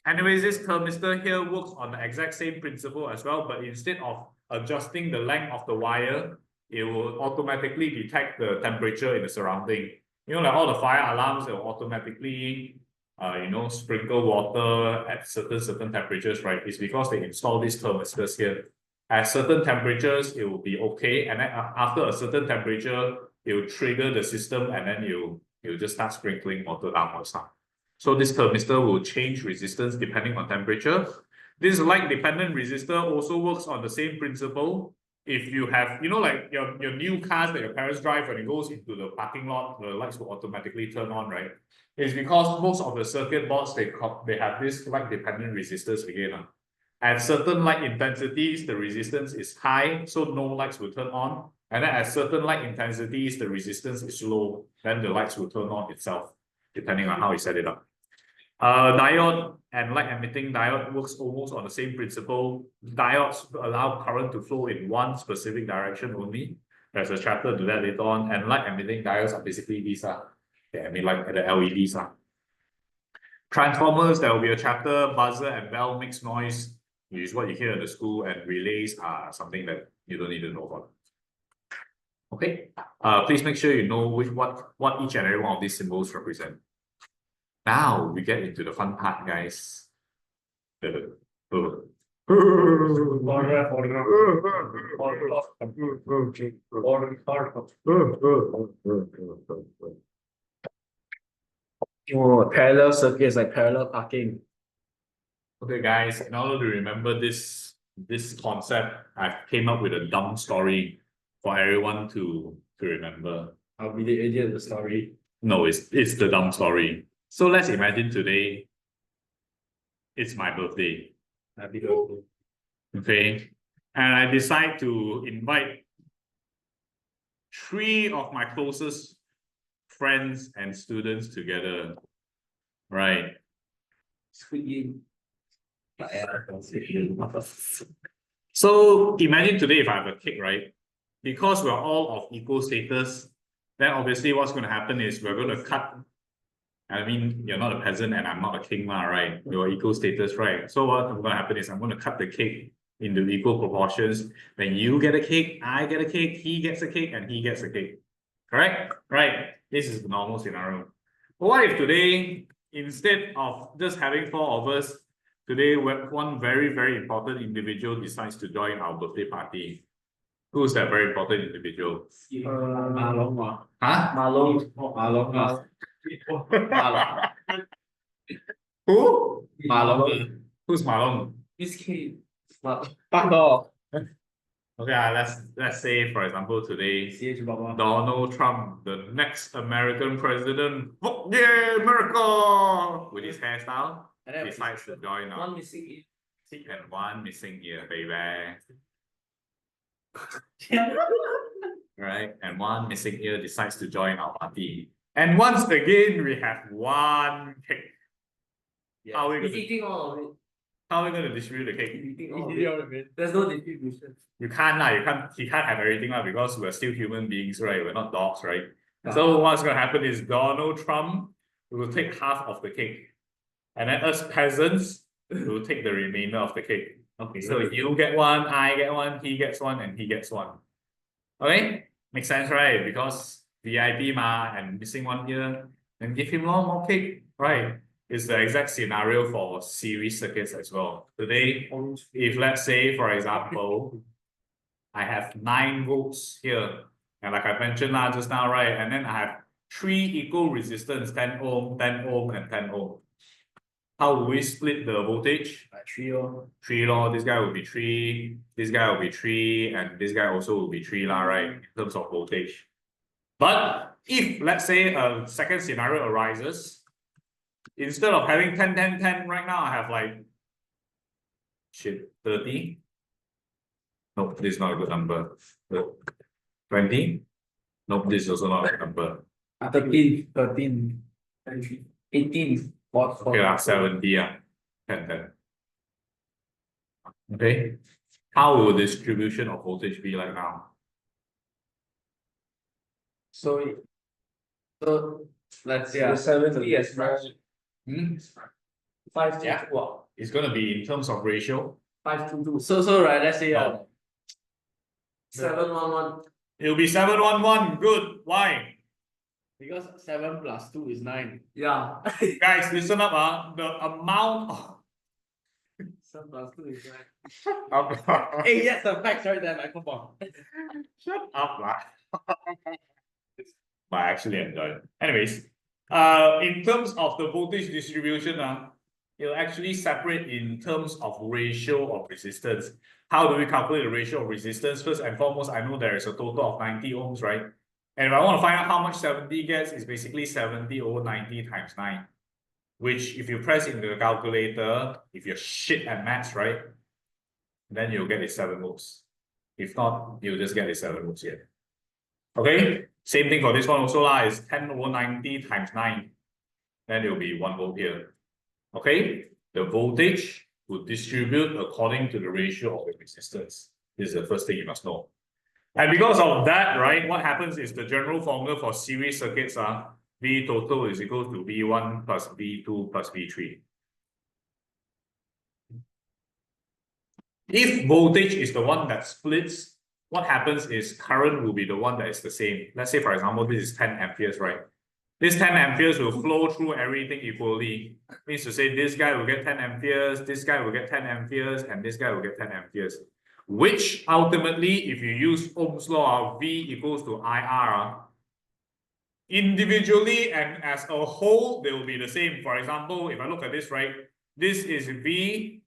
Anyways, this thermistor here works on the exact same principle as well, but instead of adjusting the length of the wire, it will automatically detect the temperature in the surrounding. You know, like all the fire alarms, it will automatically, sprinkle water at certain temperatures, right? It's because they install these thermistors here. At certain temperatures, it will be okay, and then after a certain temperature, it will trigger the system, and then you'll just start sprinkling water downwards. So this thermistor will change resistance depending on temperature. This light-dependent resistor also works on the same principle. If you have, like your new cars that your parents drive, when it goes into the parking lot, the lights will automatically turn on, right? It's because most of the circuit boards, they have this light-dependent resistors again. At certain light intensities, the resistance is high, so no lights will turn on. And then at certain light intensities, the resistance is low, then the lights will turn on itself, depending on how you set it up. Diode and light emitting diode works almost on the same principle. Diodes allow current to flow in one specific direction only. There's a chapter to that later on. And light emitting diodes are basically these. They emit like the LEDs. Transformers, there will be a chapter. Buzzer and bell mix noise, which is what you hear in the school, and relays are something that you don't need to know about. Okay. Please make sure you know what each and every one of these symbols represent. Now we get into the fun part, guys.
Oh, parallel circuit is like parallel parking.
Okay, guys, in order to remember this concept, I came up with a dumb story for everyone to remember.
I'll be the idiot of the story.
No, it's the dumb story. So let's imagine today it's my birthday.
Happy birthday.
Okay. And I decide to invite 3 of my closest friends and students together. Right. So imagine today if I have a cake, right? Because we're all of equal status, then obviously what's going to happen is we're going to cut. I mean, you're not a peasant and I'm not a king, right? You're equal status, right? So what's going to happen is I'm going to cut the cake into equal proportions. When you get a cake, I get a cake, he gets a cake, and he gets a cake. Correct? Right. This is the normal scenario. But what if today, instead of just having 4 of us, today one very, very important individual decides to join our birthday party? Who's that very important individual?
Malong.
Huh?
Malong.
Who?
Malong.
Who's Malong?
This kid.
Fuck off.
Okay, let's say, for example, today, Donald Trump, the next American president, yeah, America, with his hairstyle, decides to join us.
One missing ear.
And one missing ear, baby. Right? And one missing ear decides to join our party. And once again, we have one cake.
Yeah.
How are we
He's
going
eating all of it.
to distribute the cake?
He's eating all of it. There's no distribution.
You can't, he can't have everything because we're still human beings, right? We're not dogs, right? So what's going to happen is Donald Trump will take half of the cake. And then us peasants will take the remainder of the cake. Okay. So you get one, I get one, he gets one, and he gets one. Okay? Makes sense, right? Because VIP and missing one ear, then give him more cake, right? is the exact scenario for series circuits as well. Today, if let's say, for example, I have 9 volts here, and like I mentioned just now, right? And then I have 3 equal resistance, 10 ohm, 10 ohm, and 10 ohm. How do we split the voltage?
3 or
3 law. This guy will be 3, this guy will be 3, and this guy also will be 3 lah, right? In terms of voltage. But if let's say a second scenario arises, instead of having 10, 10, 10, right now I have like 30. Nope, this is not a good number. 20. Nope, this is also not a good number.
13, 18.
Okay, 70. 10, 10. Okay. How will the distribution of voltage be like now?
So let's say
The 70 as well.
Hmm?
5 to
Yeah.
2.
It's gonna be in terms of ratio.
5 to 2.
so right, let's say
No.
711.
It'll be 711. Good. Why?
because 7 plus 2 is 9.
Yeah.
Guys, listen up. The amount of
7 plus 2 is 9. Hey, yes, the facts right there, man. Come on.
Shut up, lah. But I actually enjoy it. Anyways, in terms of the voltage distribution, it'll actually separate in terms of ratio of resistance. How do we calculate the ratio of resistance? First and foremost, I know there is a total of 90 ohms, right? And if I want to find out how much 70 gets, it's basically 70 over 90 times 9. Which, if you press in the calculator, if you're shit at maths, right? Then you'll get it 7 volts. If not, you'll just get it 7 volts here. Okay? Same thing for this one also lah. Is 10 over 90 times 9. Then it will be 1 volt here. Okay? The voltage will distribute according to the ratio of the resistance. This is the first thing you must know. And because of that, right, what happens is the general formula for series circuits are V total is equal to V1 plus V2 plus V3. If voltage is the one that splits, what happens is current will be the one that is the same. Let's say, for example, this is 10 amperes, right? This 10 amperes will flow through everything equally. Means to say this guy will get 10 amperes, this guy will get 10 amperes, and this guy will get 10 amperes. Which ultimately, if you use Ohm's law, V equals to IR, individually and as a whole, they will be the same. For example, if I look at this, right, this is V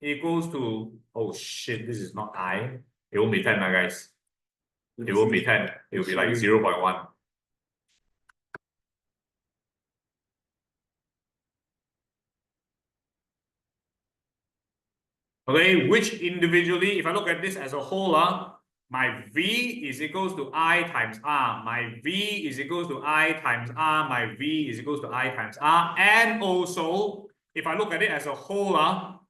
equals to, oh shit, this is not I. It won't be 10, guys. It won't be 10. It will be like 0.1. Okay, which individually, if I look at this as a whole, my V is equals to I times R. My V is equals to I times R. My V is equals to I times R. And also, if I look at it as a whole,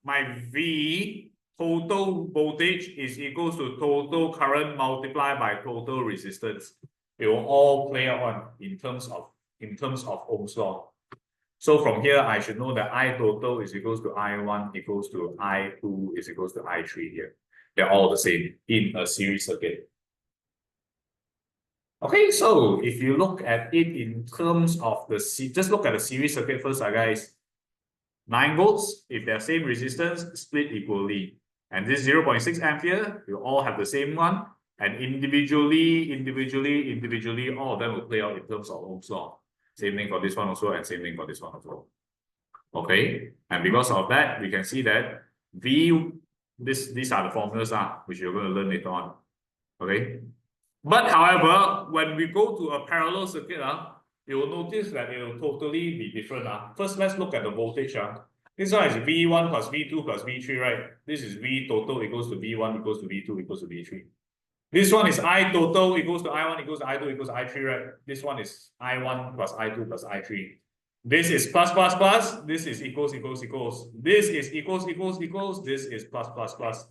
my V total voltage is equals to total current multiplied by total resistance. It will all play out in terms of Ohm's law. So from here, I should know that I total is equals to I1 equals to I2 is equals to I3 here. They're all the same in a series circuit. Okay, so if you look at it in terms of the just look at the series circuit first, guys. 9 volts, if they're same resistance, split equally. And this 0.6 ampere, you all have the same one. And individually, all of them will play out in terms of Ohm's law. Same thing for this one also, and same thing for this one also. Okay, and because of that, we can see that these are the formulas which you're going to learn later on. Okay, but however, when we go to a parallel circuit, you will notice that it will totally be different. First, let's look at the voltage. This one is V1 plus V2 plus V3, right? This is V total equals to V1 equals to V2 equals to V3. This one is I total equals to I1 equals to I2 equals to I3, right? This one is I1 plus I2 plus I3. This is plus plus plus. This is equals equals equals. This is equals equals equals. This is plus plus plus.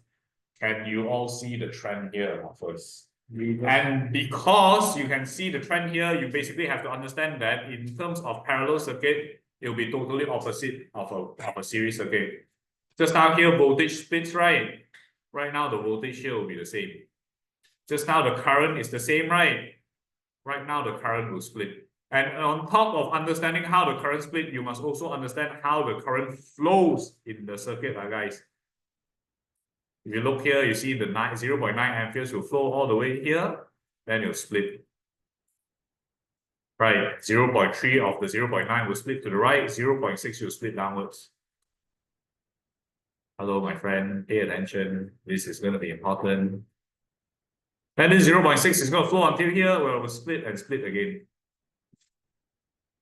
Can you all see the trend here first? And because you can see the trend here, you basically have to understand that in terms of parallel circuit, it will be totally opposite of a series circuit. Just now here, voltage splits, right? Right now, the voltage here will be the same. Just now, the current is the same, right? Right now, the current will split. And on top of understanding how the current split, you must also understand how the current flows in the circuit, guys. If you look here, you see the 0.9 amperes will flow all the way here, then you'll split. Right, 0.3 of the 0.9 will split to the right, 0.6 will split downwards. Hello, my friend, pay attention. This is going to be important. Then this 0.6 is going to flow until here, where it will split and split again.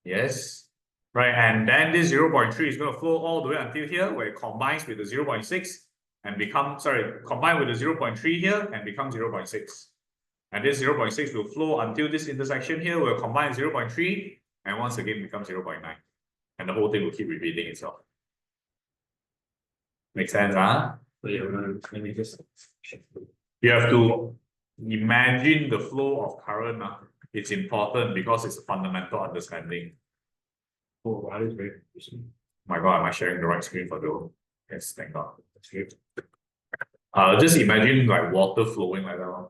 Yes. Right, and then this 0.3 is going to flow all the way until here, where it combines with the 0.6 and combine with the 0.3 here and become 0.6. And this 0.6 will flow until this intersection here, will combine 0.3 and once again become 0.9. And the whole thing will keep repeating itself. Make sense, huh?
Let me just.
You have to imagine the flow of current. It's important because it's a fundamental understanding.
Oh, that is very interesting.
My God, am I sharing the right screen for the? Yes, thank God. Just imagine like water flowing like that.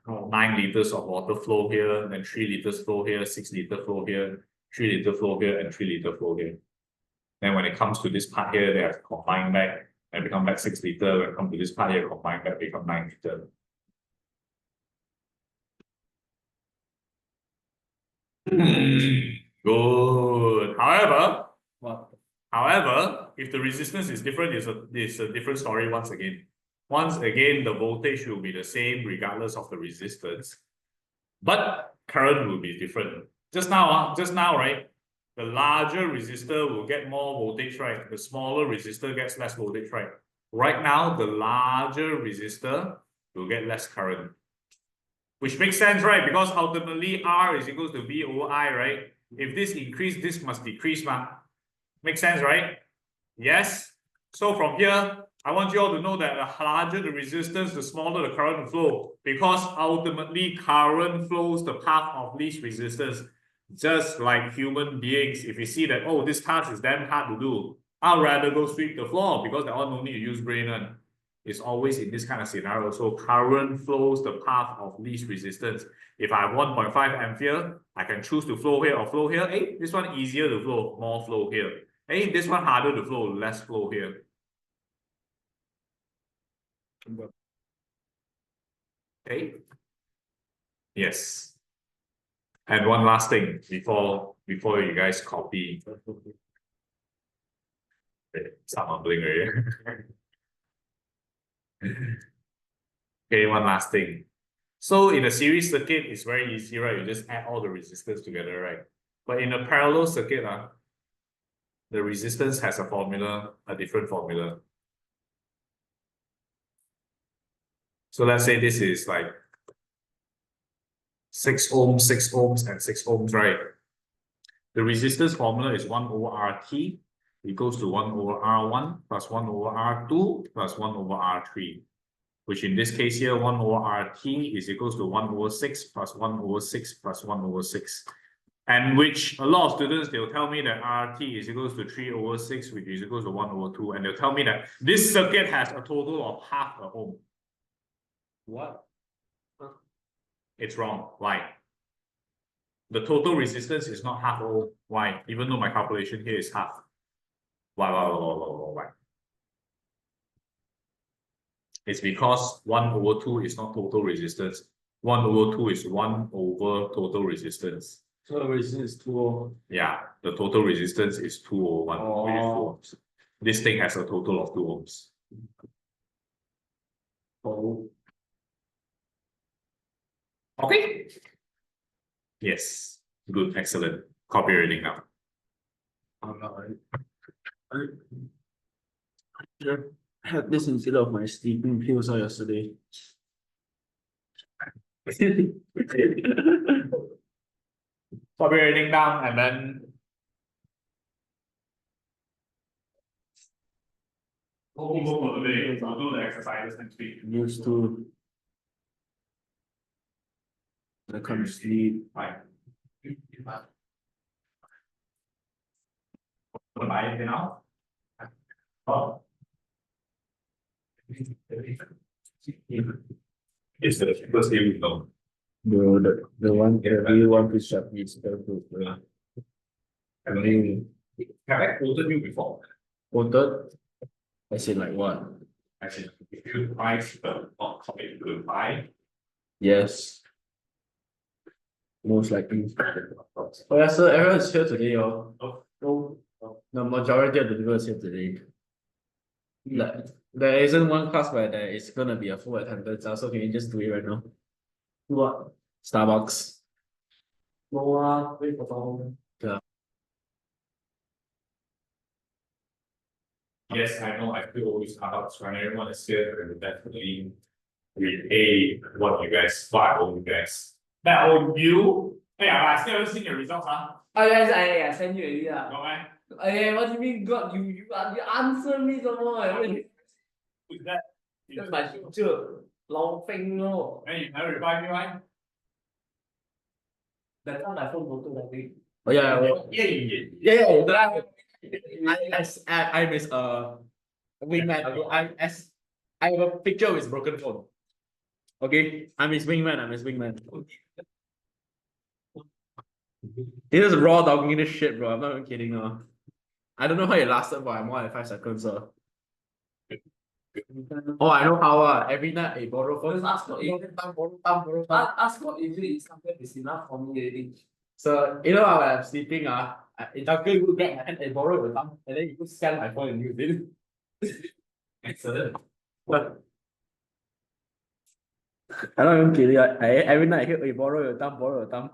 9 liters of water flow here, then 3 liters flow here, 6 liter flow here, 3 liter flow here, and 3 liter flow here. Then when it comes to this part here, they have to combine back and become back 6 liter. When it comes to this part here, combine back, become 9 liter. Good. However, if the resistance is different, it's a different story once again. Once again, the voltage will be the same regardless of the resistance, but current will be different. Just now, right? The larger resistor will get more voltage, right? The smaller resistor gets less voltage, right? Right now, the larger resistor will get less current. Which makes sense, right? Because ultimately R is equals to V over I, right? If this increase, this must decrease, ma. Makes sense, right? Yes. So from here, I want you all to know that the larger the resistance, the smaller the current will flow. Because ultimately, current flows the path of least resistance. Just like human beings, if you see that, oh, this task is damn hard to do, I'll rather go sweep the floor because that one no need to use brain. And it's always in this kind of scenario. So current flows the path of least resistance. If I have 1.5 ampere, I can choose to flow here or flow here. Hey, this one easier to flow, more flow here. Hey, this one harder to flow, less flow here. Okay. Yes. And one last thing before you guys copy. Start mumbling already. Okay, one last thing. So in a series circuit, it's very easy, right? You just add all the resistors together, right? But in a parallel circuit, the resistance has a formula, a different formula. So let's say this is like 6 ohms, 6 ohms, and 6 ohms, right? The resistance formula is 1 over RT equals to 1 over R1 plus 1 over R2 plus 1 over R3. Which in this case here, 1 over RT is equals to 1 over 6 plus 1 over 6 plus 1 over 6. And which a lot of students, they'll tell me that RT is equals to 3 over 6, which is equals to 1 over 2. And they'll tell me that this circuit has a total of half a ohm.
What?
It's wrong. Why? The total resistance is not half ohm. Why? Even though my calculation here is half. Why? It's because 1 over 2 is not total resistance. 1 over 2 is 1 over total resistance.
So the resistance is 2 ohm.
Yeah, the total resistance is 2 over 1, which is 2 ohms. This thing has a total of 2 ohms.
Oh.
Okay. Yes. Good. Excellent. Copy reading now.
I had this instead of my sleeping pills yesterday.
Copy reading down and then homework for the day. I'll do the exercises next week.
Used to. I can't sleep.
Right. Buy it now. Oh. It's the first game, no.
The one the real one piece shop is the good.
Have I quoted you before?
Quoted? I said like what?
I said, if you buy the not commit good buy.
Yes. Most likely. Oh yeah, so everyone's here today, oh.
No.
The majority of the people is here today. Like, there isn't one class where there is gonna be a full attendance, so can you just do it right now?
What?
Starbucks.
No, wait for someone.
Yes, I know, I feel always Starbucks when everyone is here, and definitely repay what you guys buy, all you guys. That old you? Hey, I still haven't seen your results, huh?
Oh yes, I send you already lah.
No, man.
Hey, what do you mean God? You answer me some more.
Who's that?
That's my teacher. Long Feng no.
Hey, you never reply me, right?
That time my phone photo that week.
Oh yeah,
Yeah.
I miss wingman. I have a picture with broken phone. Okay, I'm his wingman. I'm his wingman. This is raw dogging this shit, bro. I'm not even kidding. I don't know how it lasted for more than 5 seconds. Oh, I know how. Every night, I borrow phone.
Just ask for it.
Borrow.
Ask for if it is something is enough for me already.
So you know how I'm sleeping, it's okay, you grab my hand and borrow your thumb, and then you just scan my phone and use it.
Excellent.
But I don't even kidding. Every night I hear, hey, borrow your thumb, borrow your thumb.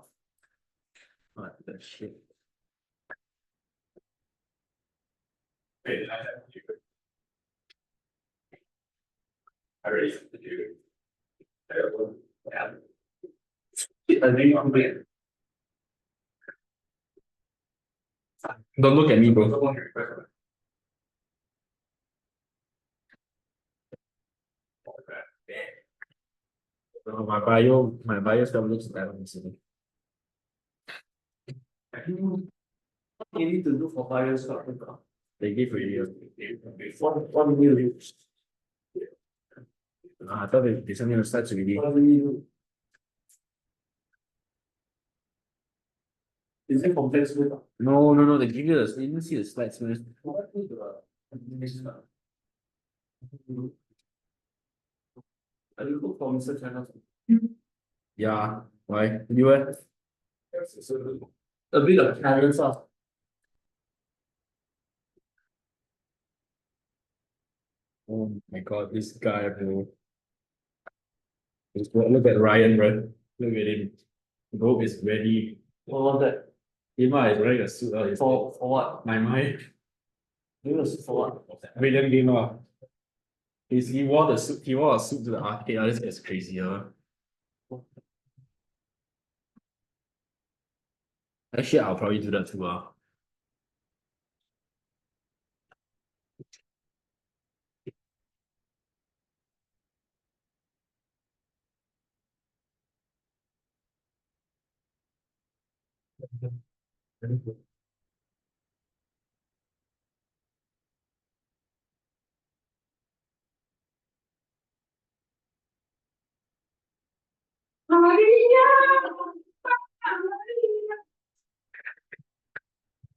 What the shit?
Wait, did I have to do it? I already have to do it. Yeah.
I think I'm big.
Don't look at me, bro. My bio stuff looks bad on this.
You need to do for 5 years.
They give you.
What will you do?
I thought they sent me the stats already.
What will you do? Is it from Facebook?
No, they give you the, you didn't see the slides, man.
What is the I will look for Mr. China.
Yeah, why? You were?
A bit of Chinese
Oh my god, this guy, bro. Look at Ryan, bro. Look at him. Robe is ready.
What was that?
Dima is wearing a suit.
For what?
My mind.
Doing a suit for what?
William Dima. He wore the suit. He wore a suit to the arcade. This is crazy. Actually, I'll probably do that too.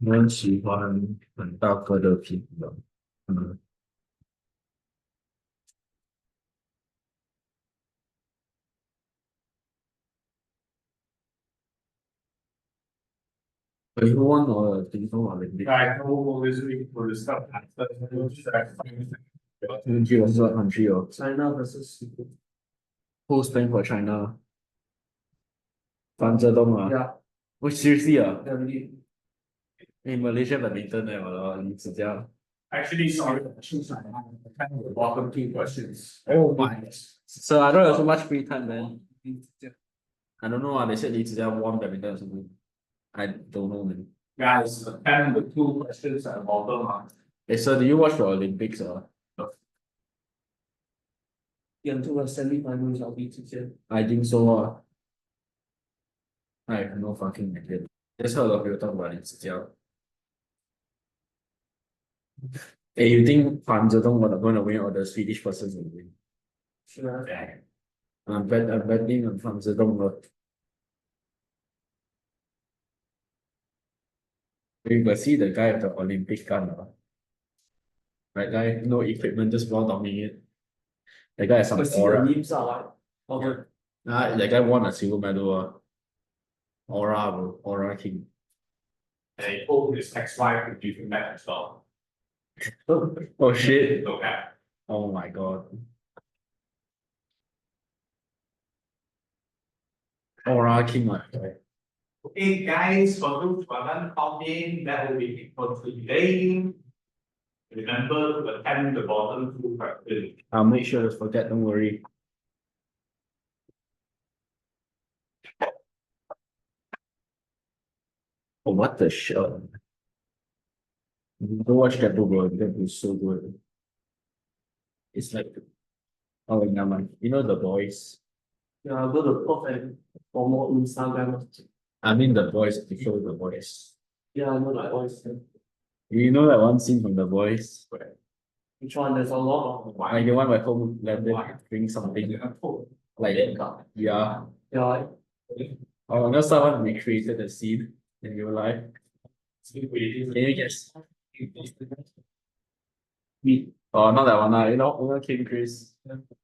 我很喜欢很大颗的苹果。Who won the乒乓Olympic?
I know this week for the stuff.
Country was what country?
China versus
Who's playing for China? 樊泽东啊
Yeah,
Wait, seriously
really.
In Malaysia badminton李子嘉
Actually, sorry, kind of the bottom 2 questions.
Oh my. So I don't have so much free time, man. I don't know. They said Li Zhijiao won badminton or something. I don't know, man.
Guys, kind of the 2 questions at the bottom.
Hey, so do you watch the Olympics?
演出了 semi-final 小弟之间。
I think so. I have no fucking idea. Just heard a lot of people talk about Li Zhijiao. Hey, you think Fan Zedong gonna win or the Swedish person will win?
Sure.
I'm betting on Fan Zedong. You can see the guy with the Olympic gun. That guy, no equipment, just raw dumping it. That guy has some
But see the
aura.
memes are like, okay.
That guy won a silver medal. Aura, bro. Aura King.
And he told his ex-wife to give him back as well.
Oh shit.
Okay.
Oh my god. Aura King, like.
Okay, guys, for those who haven't come in, that will be it for today. Remember to attempt the bottom two questions.
I'll make sure to forget, don't worry. Oh, what the shit? Go watch that book, bro. That book is so good. It's like, oh, never mind. You know the boys.
Yeah, go to Perth and for more Instagram.
I mean the boys. You show the boys.
Yeah, I know that voice.
You know that one scene from the boys where
Which one? There's a lot of
like the one where home landed doing something like yeah.
Yeah.
Oh, I know someone recreated the scene in real life. Can you guess? Oh, not that one. You know King Chris.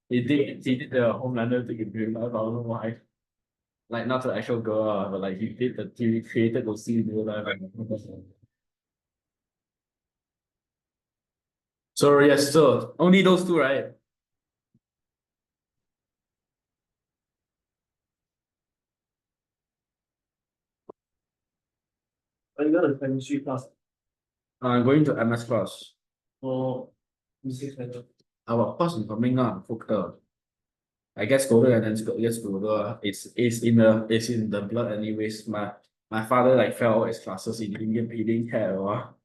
He did the Homelander thing in real life. I don't know why. Like not the actual girl, but like he recreated those scenes in real life. So yes, so only those two, right?
I got a chemistry class
I'm going to MS class.
for physics major.
Our course is coming on, I guess go and then let's go. It's in the blood anyways. My father like fell all his classes. He didn't care at all.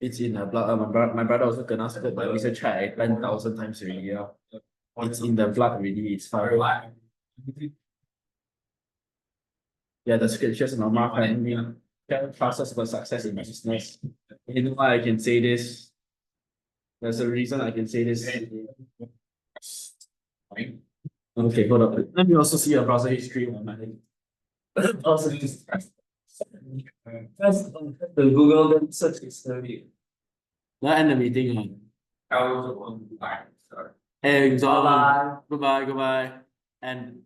It's in the blood. My brother also kena split by research check 10,000 times already. Yeah. It's in the blood already. It's fine. Yeah, the scriptures in my family 10 classes for success in business. You know why I can say this? There's a reason I can say this. Okay, hold up. Let me also see your browser history on my
Also, just press the Google then search history.
Let's end the meeting.
I also want to buy. Sorry.
Hey,
Bye-bye.
Goodbye. And